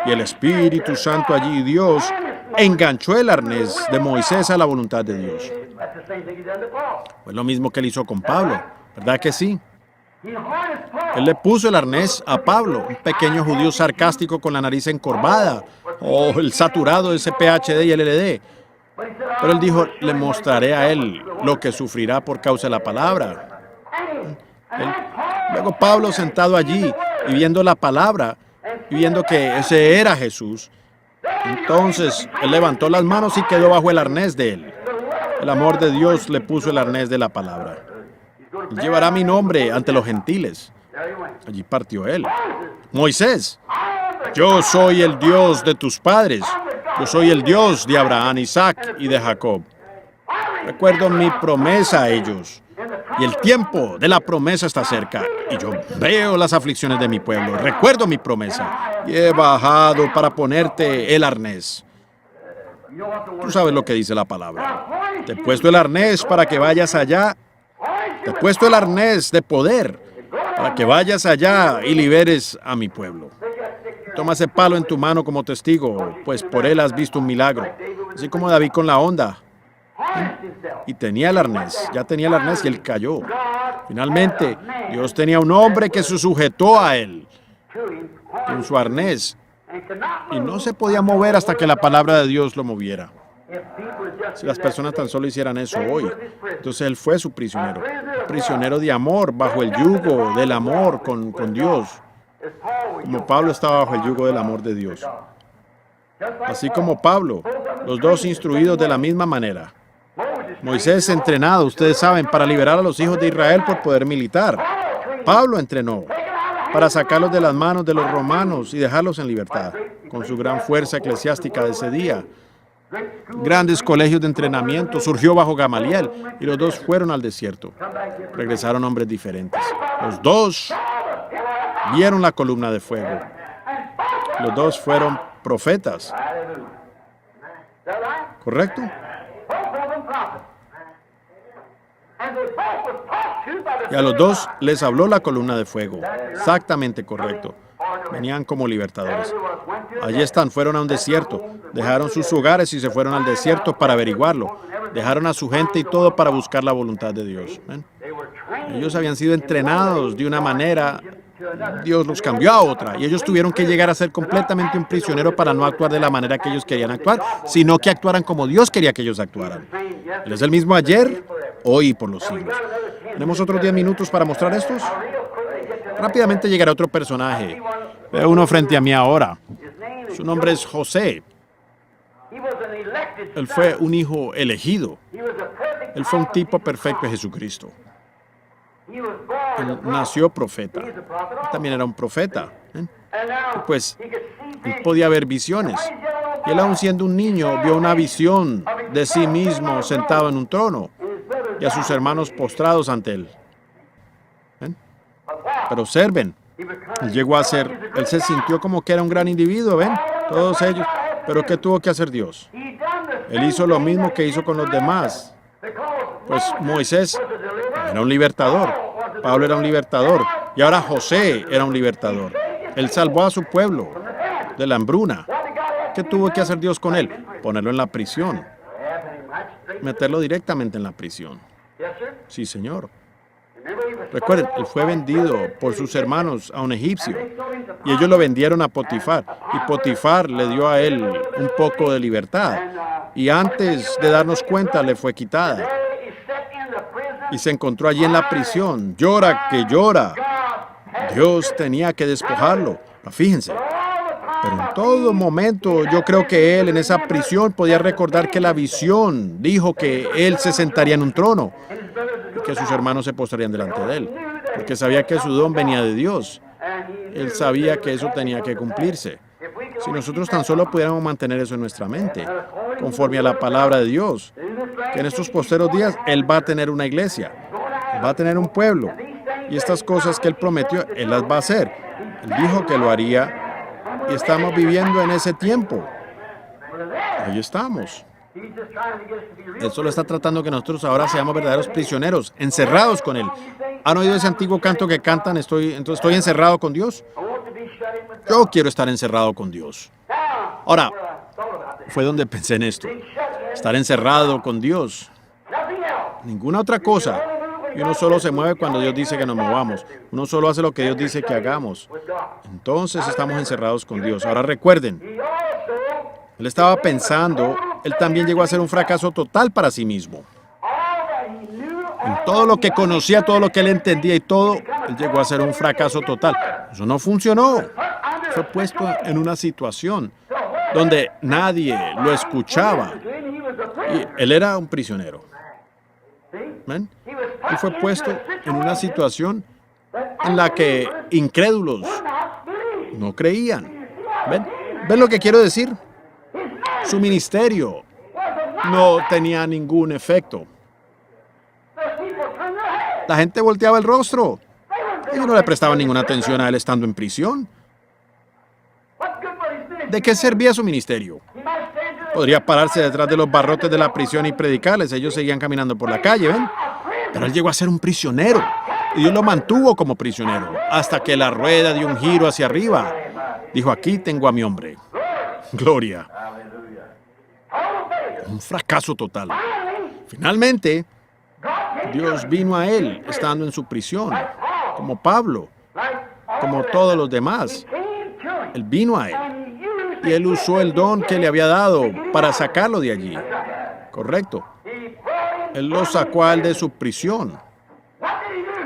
Y el Espíritu Santo allí, Dios, enganchó el arnés de Moisés a la voluntad de Dios. Fue lo mismo que él hizo con Pablo, ¿verdad que sí? Él le puso el arnés a Pablo, un pequeño judío sarcástico con la nariz encorvada, o el saturado de ese PhD y LLD. Pero él dijo, le mostraré a él lo que sufrirá por causa de la palabra. Luego Pablo sentado allí y viendo la palabra, y viendo que ese era Jesús, entonces él levantó las manos y quedó bajo el arnés de él. El amor de Dios le puso el arnés de la palabra. Él llevará mi nombre ante los gentiles. Allí partió él. Moisés, yo soy el Dios de tus padres. Yo soy el Dios de Abraham, Isaac y de Jacob. Recuerdo mi promesa a ellos. Y el tiempo de la promesa está cerca. Y yo veo las aflicciones de mi pueblo. Recuerdo mi promesa. Y he bajado para ponerte el arnés. Tú sabes lo que dice la palabra. Te he puesto el arnés para que vayas allá. Te he puesto el arnés de poder para que vayas allá y liberes a mi pueblo. Toma ese palo en tu mano como testigo, pues por él has visto un milagro. Así como David con la onda. Y tenía el arnés, ya tenía el arnés y él cayó. Finalmente, Dios tenía un hombre que se sujetó a él con su arnés y no se podía mover hasta que la palabra de Dios lo moviera. Si las personas tan solo hicieran eso hoy, entonces él fue su prisionero. Un prisionero de amor, bajo el yugo del amor con Dios. Como Pablo estaba bajo el yugo del amor de Dios. Así como Pablo, los dos instruidos de la misma manera. Moisés entrenado, ustedes saben, para liberar a los hijos de Israel por poder militar. Pablo entrenó para sacarlos de las manos de los romanos y dejarlos en libertad, con su gran fuerza eclesiástica de ese día. Grandes colegios de entrenamiento surgió bajo Gamaliel y los dos fueron al desierto. Regresaron hombres diferentes. Los dos vieron la columna de fuego. Los dos fueron profetas. ¿Correcto? Y a los dos les habló la columna de fuego. Exactamente correcto. Venían como libertadores. Allí están, fueron a un desierto. Dejaron sus hogares y se fueron al desierto para averiguarlo. Dejaron a su gente y todo para buscar la voluntad de Dios. ¿Ven? Ellos habían sido entrenados de una manera, Dios los cambió a otra. Y ellos tuvieron que llegar a ser completamente un prisionero para no actuar de la manera que ellos querían actuar, sino que actuaran como Dios quería que ellos actuaran. Él es el mismo ayer, hoy y por los siglos. ¿Tenemos otros 10 minutos para mostrar estos? Rápidamente llegará otro personaje. Veo uno frente a mí ahora. Su nombre es José. Él fue un hijo elegido. Él fue un tipo perfecto de Jesucristo. Él nació profeta. Él también era un profeta. Y pues, él podía ver visiones. Y él, aun siendo un niño, vio una visión de sí mismo sentado en un trono y a sus hermanos postrados ante él. ¿Ven? Pero observen, él llegó a ser, él se sintió como que era un gran individuo, ¿ven? Todos ellos. Pero ¿qué tuvo que hacer Dios? Él hizo lo mismo que hizo con los demás. Pues Moisés era un libertador, Pablo era un libertador, y ahora José era un libertador. Él salvó a su pueblo de la hambruna. ¿Qué tuvo que hacer Dios con él? Ponerlo en la prisión. Meterlo directamente en la prisión. Sí, señor. Recuerden, él fue vendido por sus hermanos a un egipcio y ellos lo vendieron a Potifar y Potifar le dio a él un poco de libertad y antes de darnos cuenta le fue quitada y se encontró allí en la prisión. Llora que llora. Dios tenía que despojarlo. Fíjense. Pero en todo momento yo creo que él en esa prisión podía recordar que la visión dijo que él se sentaría en un trono y que sus hermanos se postrarían delante de él, porque sabía que su don venía de Dios. Él sabía que eso tenía que cumplirse. Si nosotros tan solo pudiéramos mantener eso en nuestra mente, conforme a la palabra de Dios, que en estos posteros días Él va a tener una iglesia, va a tener un pueblo, y estas cosas que Él prometió, Él las va a hacer. Él dijo que lo haría, y estamos viviendo en ese tiempo. Ahí estamos. Él solo está tratando que nosotros ahora seamos verdaderos prisioneros, encerrados con Él. ¿Han oído ese antiguo canto que cantan? Entonces estoy encerrado con Dios. Yo quiero estar encerrado con Dios. Ahora, fue donde pensé en esto. Estar encerrado con Dios. Ninguna otra cosa. Y uno solo se mueve cuando Dios dice que nos movamos. Uno solo hace lo que Dios dice que hagamos. Entonces estamos encerrados con Dios. Ahora recuerden, Él estaba pensando, Él también llegó a ser un fracaso total para sí mismo. En todo lo que conocía, todo lo que Él entendía y todo, Él llegó a ser un fracaso total. Eso no funcionó. Fue puesto en una situación donde nadie lo escuchaba. Y Él era un prisionero. ¿Ven? Él fue puesto en una situación en la que incrédulos no creían. ¿Ven? ¿Ven lo que quiero decir? Su ministerio no tenía ningún efecto. La gente volteaba el rostro. Ellos no le prestaban ninguna atención a Él estando en prisión. ¿De qué servía su ministerio? Podría pararse detrás de los barrotes de la prisión y predicarles. Ellos seguían caminando por la calle, ¿ven? Pero Él llegó a ser un prisionero. Y Dios lo mantuvo como prisionero. Hasta que la rueda dio un giro hacia arriba. Dijo, aquí tengo a mi hombre. Gloria. Un fracaso total. Finalmente, Dios vino a Él estando en su prisión. Como Pablo. Como todos los demás. Él vino a Él. Y Él usó el don que le había dado para sacarlo de allí. Correcto. Él lo sacó a Él de su prisión.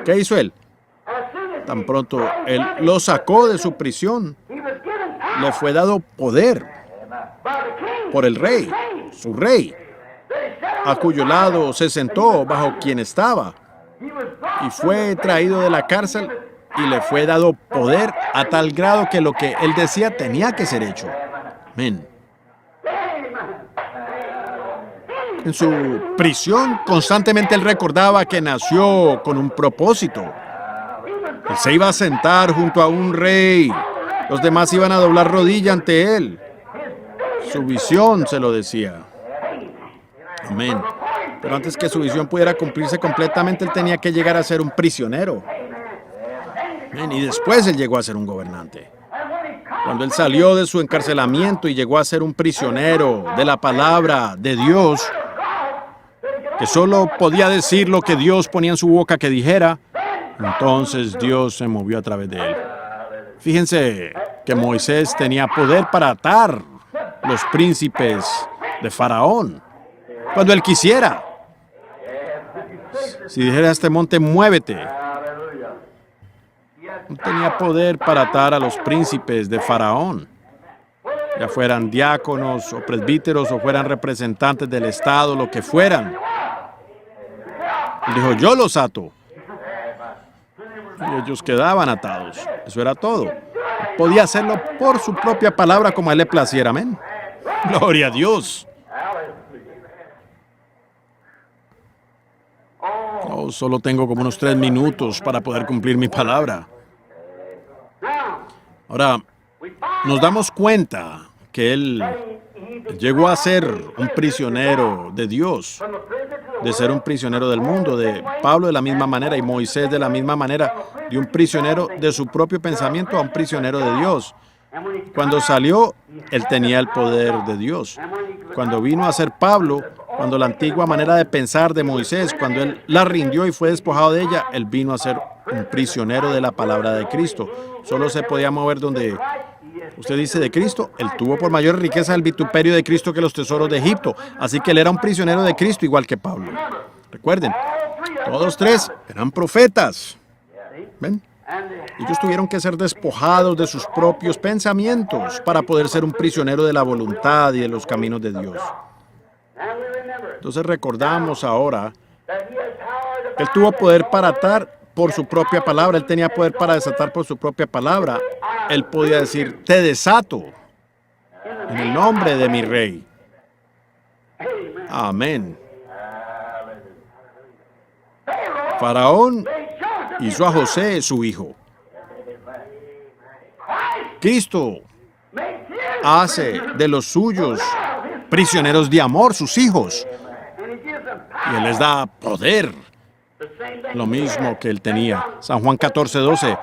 ¿Qué hizo Él? Tan pronto Él lo sacó de su prisión, le fue dado poder por el rey, su rey, a cuyo lado se sentó, bajo quien estaba. Y fue traído de la cárcel y le fue dado poder a tal grado que lo que Él decía tenía que ser hecho. Amén. En su prisión, constantemente Él recordaba que nació con un propósito. Él se iba a sentar junto a un rey. Los demás iban a doblar rodilla ante Él. Su visión se lo decía. Amén. Pero antes que su visión pudiera cumplirse completamente, Él tenía que llegar a ser un prisionero. Amén. Y después Él llegó a ser un gobernante. Cuando Él salió de su encarcelamiento y llegó a ser un prisionero de la palabra de Dios, que solo podía decir lo que Dios ponía en su boca que dijera, entonces Dios se movió a través de Él. Fíjense que Moisés tenía poder para atar los príncipes de Faraón cuando Él quisiera. Si dijera a este monte, muévete. No tenía poder para atar a los príncipes de Faraón, ya fueran diáconos o presbíteros o fueran representantes del Estado, lo que fueran. Él dijo, yo los ato. Y ellos quedaban atados. Eso era todo. Podía hacerlo por su propia palabra como a Él le placiera. Amén. Gloria a Dios. Oh, solo tengo como unos 3 minutos para poder cumplir mi palabra. Ahora, nos damos cuenta que Él llegó a ser un prisionero de Dios, de ser un prisionero del mundo, de Pablo de la misma manera y Moisés de la misma manera, de un prisionero de su propio pensamiento a un prisionero de Dios. Cuando salió, Él tenía el poder de Dios. Cuando vino a ser Pablo, cuando la antigua manera de pensar de Moisés, cuando Él la rindió y fue despojado de ella, Él vino a ser un prisionero de la palabra de Cristo. Solo se podía mover donde usted dice de Cristo. Él tuvo por mayor riqueza el vituperio de Cristo que los tesoros de Egipto. Así que Él era un prisionero de Cristo igual que Pablo. Recuerden, todos 3 eran profetas. ¿Ven? Ellos tuvieron que ser despojados de sus propios pensamientos para poder ser un prisionero de la voluntad y de los caminos de Dios. Entonces recordamos ahora que Él tuvo poder para atar por su propia palabra. Él tenía poder para desatar por su propia palabra. Él podía decir, te desato en el nombre de mi rey. Amén. Faraón hizo a José su hijo. Cristo hace de los suyos prisioneros de amor, sus hijos. Y Él les da poder, lo mismo que Él tenía. San Juan 14:12.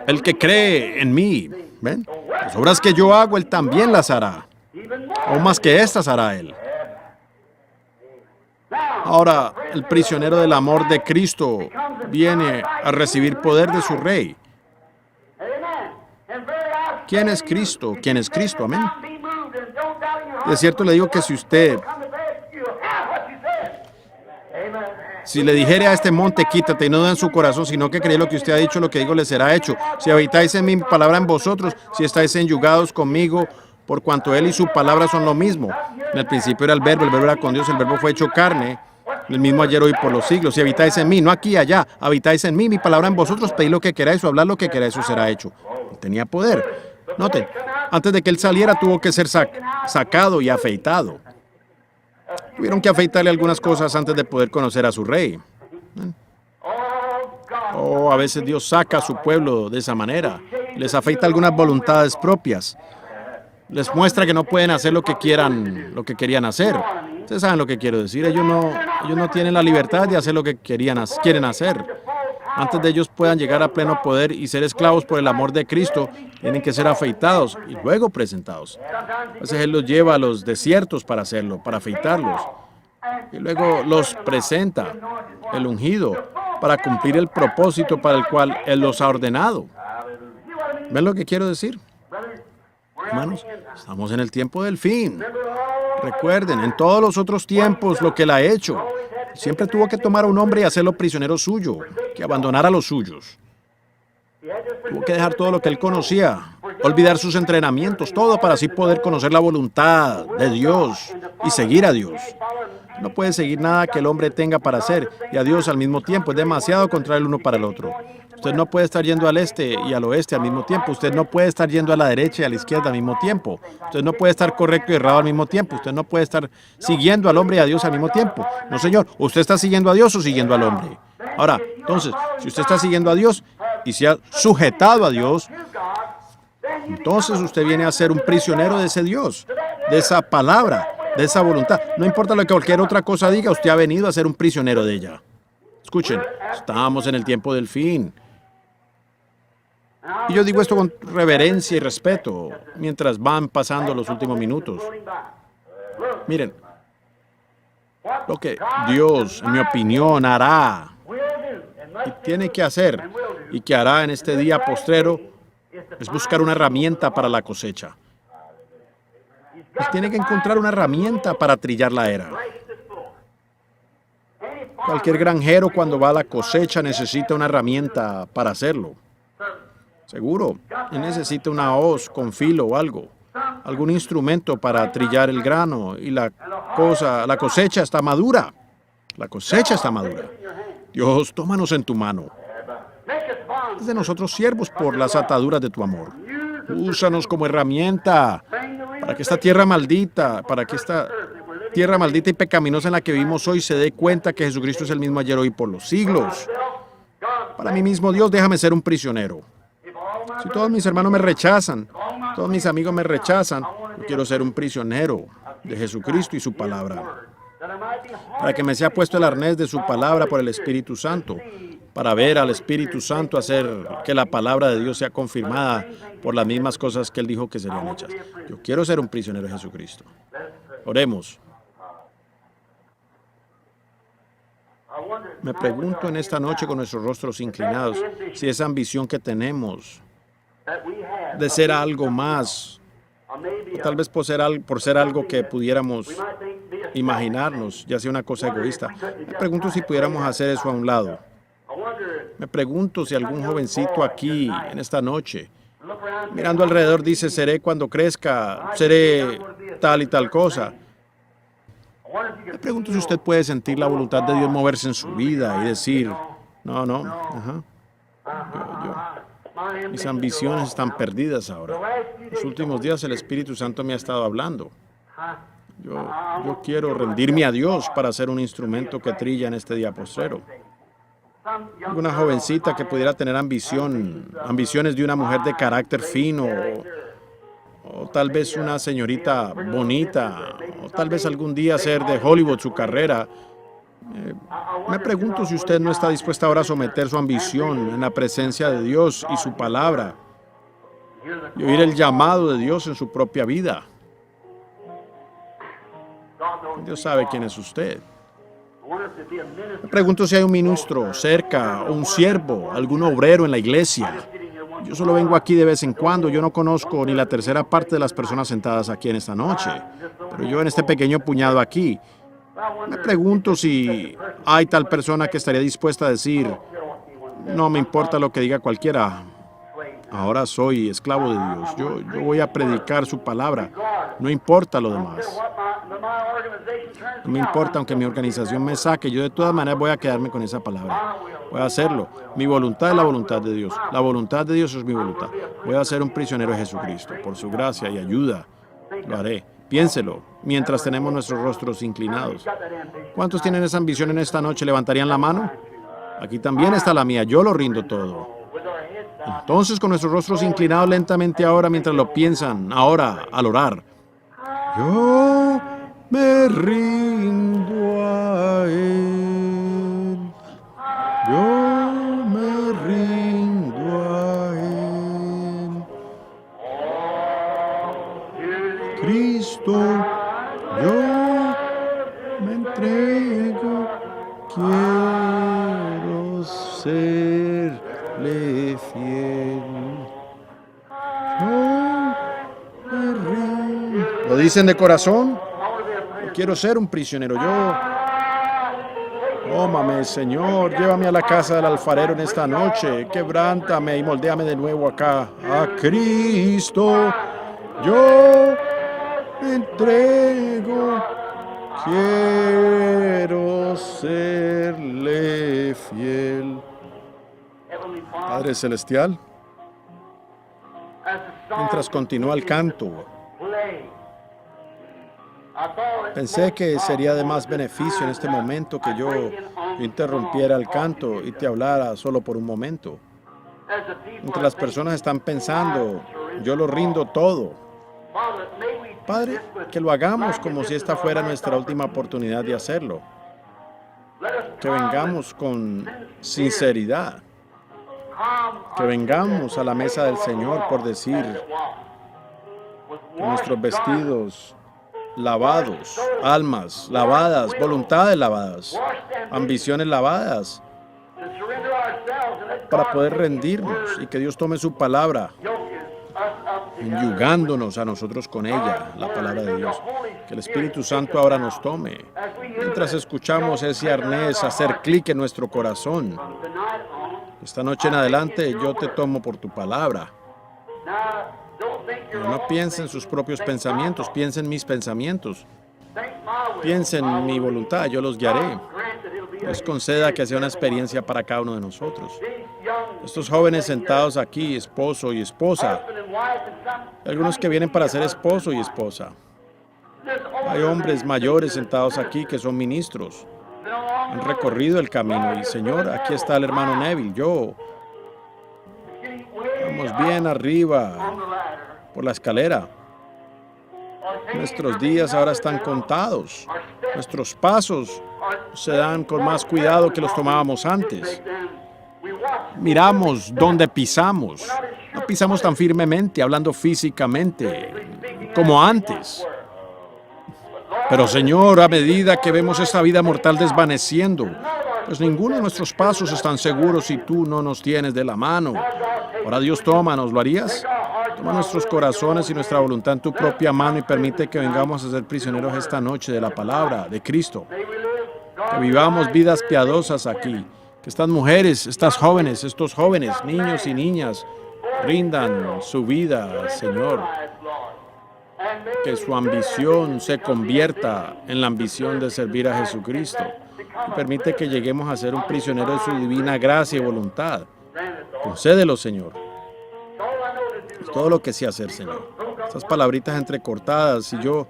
El que cree en mí, ¿ven? Las obras que yo hago, Él también las hará. Aún más que estas hará Él. Ahora, el prisionero del amor de Cristo viene a recibir poder de su Rey. ¿Quién es Cristo? ¿Quién es Cristo? Amén. De cierto le digo que si le dijere a este monte, quítate, y no duda en su corazón, sino que cree lo que usted ha dicho, lo que digo le será hecho. Si habitáis en mi palabra en vosotros, si estáis enyugados conmigo, por cuanto Él y su palabra son lo mismo. En el principio era el verbo era con Dios, el verbo fue hecho carne, el mismo ayer, hoy, por los siglos. Si habitáis en mí, no aquí, allá, habitáis en mí, mi palabra en vosotros, pedid lo que queráis o hablad lo que queráis, eso será hecho. Él tenía poder. Noten, antes de que Él saliera tuvo que ser sacado y afeitado. Tuvieron que afeitarle algunas cosas antes de poder conocer a su Rey. A veces Dios saca a su pueblo de esa manera. Les afeita algunas voluntades propias. Les muestra que no pueden hacer lo que querían hacer. Ustedes saben lo que quiero decir. Ellos no tienen la libertad de hacer lo que quieren hacer. Antes de ellos puedan llegar a pleno poder y ser esclavos por el amor de Cristo, tienen que ser afeitados y luego presentados. A veces Él los lleva a los desiertos para hacerlo, para afeitarlos. Y luego los presenta, el ungido, para cumplir el propósito para el cual Él los ha ordenado. ¿Ven lo que quiero decir? Hermanos, estamos en el tiempo del fin. Recuerden, en todos los otros tiempos lo que Él ha hecho. Siempre tuvo que tomar a un hombre y hacerlo prisionero suyo, que abandonara a los suyos. Tuvo que dejar todo lo que Él conocía, olvidar sus entrenamientos, todo para así poder conocer la voluntad de Dios y seguir a Dios. No puede seguir nada que el hombre tenga para hacer y a Dios al mismo tiempo. Es demasiado contra el uno para el otro. Usted no puede estar yendo al este y al oeste al mismo tiempo. Usted no puede estar yendo a la derecha y a la izquierda al mismo tiempo. Usted no puede estar correcto y errado al mismo tiempo. Usted no puede estar siguiendo al hombre y a Dios al mismo tiempo. No, señor. Usted está siguiendo a Dios o siguiendo al hombre. Ahora, entonces, si usted está siguiendo a Dios y se ha sujetado a Dios, entonces usted viene a ser un prisionero de ese Dios, de esa palabra, de esa voluntad. No importa lo que cualquier otra cosa diga, usted ha venido a ser un prisionero de ella. Escuchen, estamos en el tiempo del fin. Y yo digo esto con reverencia y respeto mientras van pasando los últimos minutos. Miren, lo que Dios, en mi opinión, hará y tiene que hacer y que hará en este día postrero es buscar una herramienta para la cosecha. Él tiene que encontrar una herramienta para trillar la era. Cualquier granjero cuando va a la cosecha necesita una herramienta para hacerlo. Seguro, él necesita una hoz con filo o algo, algún instrumento para trillar el grano y la cosecha está madura. La cosecha está madura. Dios, tómanos en tu mano. Haz de nosotros siervos por las ataduras de tu amor. Úsanos como herramienta para que esta tierra maldita y pecaminosa en la que vivimos hoy se dé cuenta que Jesucristo es el mismo ayer, hoy, por los siglos. Para mí mismo, Dios, déjame ser un prisionero. Si todos mis hermanos me rechazan, todos mis amigos me rechazan, yo quiero ser un prisionero de Jesucristo y su palabra. Para que me sea puesto el arnés de su palabra por el Espíritu Santo, para ver al Espíritu Santo hacer que la palabra de Dios sea confirmada por las mismas cosas que Él dijo que serían hechas. Yo quiero ser un prisionero de Jesucristo. Oremos. Me pregunto en esta noche con nuestros rostros inclinados si esa ambición que tenemos de ser algo más, o tal vez por ser algo que pudiéramos imaginarnos, ya sea una cosa egoísta. Me pregunto si pudiéramos hacer eso a un lado. Me pregunto si algún jovencito aquí, en esta noche, mirando alrededor, dice, seré cuando crezca, seré tal y tal cosa. Me pregunto si usted puede sentir la voluntad de Dios moverse en su vida y decir, mis ambiciones están perdidas ahora. Los últimos días el Espíritu Santo me ha estado hablando. Yo quiero rendirme a Dios para ser un instrumento que trilla en este día postrero. alguna jovencita que pudiera tener ambiciones de una mujer de carácter fino, o tal vez una señorita bonita, o tal vez algún día hacer de Hollywood su carrera. Me pregunto si usted no está dispuesta ahora a someter su ambición en la presencia de Dios y su palabra, y oír el llamado de Dios en su propia vida. Dios sabe quién es usted. Me pregunto si hay un ministro cerca, o un siervo, algún obrero en la iglesia. Yo solo vengo aquí de vez en cuando. Yo no conozco ni la tercera parte de las personas sentadas aquí en esta noche. Pero yo en este pequeño puñado aquí, me pregunto si hay tal persona que estaría dispuesta a decir, no me importa lo que diga cualquiera, ahora soy esclavo de Dios. Yo voy a predicar su palabra. No importa lo demás. No me importa aunque mi organización me saque. Yo de todas maneras voy a quedarme con esa palabra. Voy a hacerlo. Mi voluntad es la voluntad de Dios. La voluntad de Dios es mi voluntad. Voy a ser un prisionero de Jesucristo. Por su gracia y ayuda, lo haré. Piénselo, mientras tenemos nuestros rostros inclinados. ¿Cuántos tienen esa ambición en esta noche? ¿Levantarían la mano? Aquí también está la mía. Yo lo rindo todo. Entonces, con nuestros rostros inclinados lentamente ahora, mientras lo piensan, ahora, al orar. Yo me rindo a Él. Yo me rindo a Él. Cristo, yo me entrego. Quiero serle fiel. ¿Lo dicen de corazón? Yo quiero ser un prisionero. Tómame, Señor, llévame a la casa del alfarero en esta noche. Quebrántame y moldéame de nuevo acá. A Cristo, yo me entrego. Quiero serle fiel. Padre Celestial, mientras continúa el canto, pensé que sería de más beneficio en este momento que yo interrumpiera el canto y te hablara solo por un momento. Mientras las personas están pensando, yo lo rindo todo. Padre, que lo hagamos como si esta fuera nuestra última oportunidad de hacerlo. Que vengamos con sinceridad. Que vengamos a la mesa del Señor, por decir, con nuestros vestidos lavados, almas lavadas, voluntades lavadas, ambiciones lavadas, para poder rendirnos y que Dios tome su palabra, enyugándonos a nosotros con ella, la palabra de Dios. Que el Espíritu Santo ahora nos tome. Mientras escuchamos ese arnés hacer clic en nuestro corazón, esta noche en adelante yo te tomo por tu palabra. No piense en sus propios pensamientos, piense en mis pensamientos. Piense en mi voluntad, yo los guiaré. Dios conceda que sea una experiencia para cada uno de nosotros. Estos jóvenes sentados aquí, esposo y esposa. Hay algunos que vienen para ser esposo y esposa. Hay hombres mayores sentados aquí que son ministros. Han recorrido el camino y, Señor, aquí está el hermano Neville. Vamos bien arriba por la escalera. Nuestros días ahora están contados. Nuestros pasos se dan con más cuidado que los tomábamos antes. Miramos dónde pisamos. No pisamos tan firmemente, hablando físicamente, como antes. Pero, Señor, a medida que vemos esta vida mortal desvaneciendo, pues ninguno de nuestros pasos están seguros si tú no nos tienes de la mano. Ahora, Dios, tómanos, ¿lo harías? Toma nuestros corazones y nuestra voluntad en tu propia mano y permite que vengamos a ser prisioneros esta noche de la palabra de Cristo. Que vivamos vidas piadosas aquí. Que estas mujeres, estas jóvenes, estos jóvenes, niños y niñas, rindan su vida, Señor. Que su ambición se convierta en la ambición de servir a Jesucristo. Y permite que lleguemos a ser un prisionero de su divina gracia y voluntad. Concédelo, Señor. Es todo lo que sé hacer, Señor. Estas palabritas entrecortadas, y yo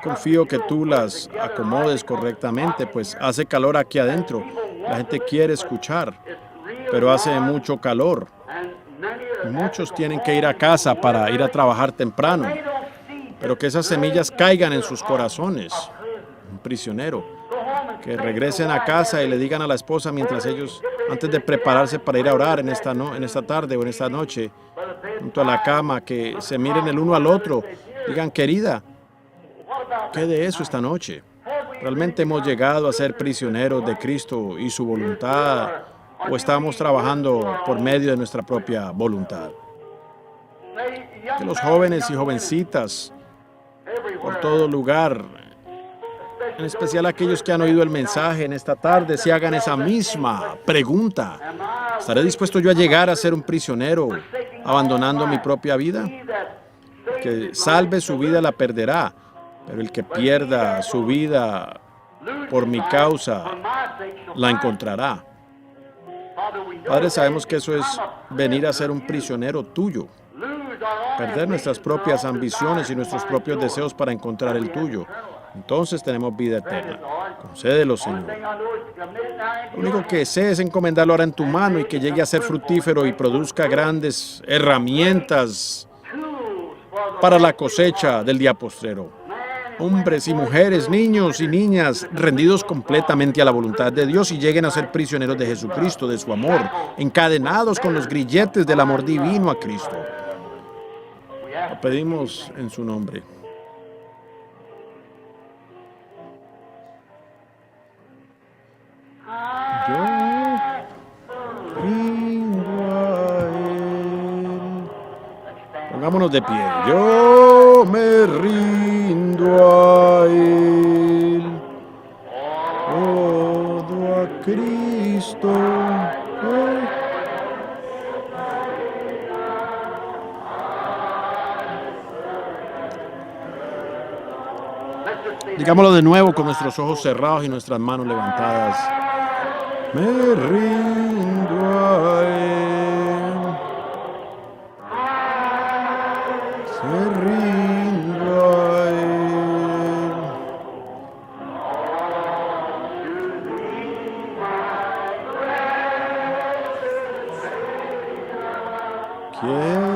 confío que tú las acomodes correctamente, pues hace calor aquí adentro. La gente quiere escuchar, pero hace mucho calor. Muchos tienen que ir a casa para ir a trabajar temprano, pero que esas semillas caigan en sus corazones. Un prisionero, que regresen a casa y le digan a la esposa mientras ellos, antes de prepararse para ir a orar en esta tarde o en esta noche, junto a la cama, que se miren el uno al otro, digan, querida, ¿qué de eso esta noche? ¿Realmente hemos llegado a ser prisioneros de Cristo y su voluntad o estamos trabajando por medio de nuestra propia voluntad? Que los jóvenes y jovencitas por todo lugar, en especial aquellos que han oído el mensaje en esta tarde, se hagan esa misma pregunta. ¿Estaré dispuesto yo a llegar a ser un prisionero abandonando mi propia vida? El que salve su vida la perderá, pero el que pierda su vida por mi causa la encontrará. Padre, sabemos que eso es venir a ser un prisionero tuyo, perder nuestras propias ambiciones y nuestros propios deseos para encontrar el tuyo. Entonces tenemos vida eterna. Concédelo, Señor. Lo único que sé es encomendarlo ahora en tu mano y que llegue a ser fructífero y produzca grandes herramientas para la cosecha del día postrero. Hombres y mujeres, niños y niñas, rendidos completamente a la voluntad de Dios y lleguen a ser prisioneros de Jesucristo, de su amor, encadenados con los grilletes del amor divino a Cristo. Lo pedimos en su nombre. Yo rindo a Él. Pongámonos de pie. Yo me rindo a Él. Todo a Cristo. Digámoslo de nuevo con nuestros ojos cerrados y nuestras manos levantadas. Me rindo a Él. Se rindo a Él. ¿Quién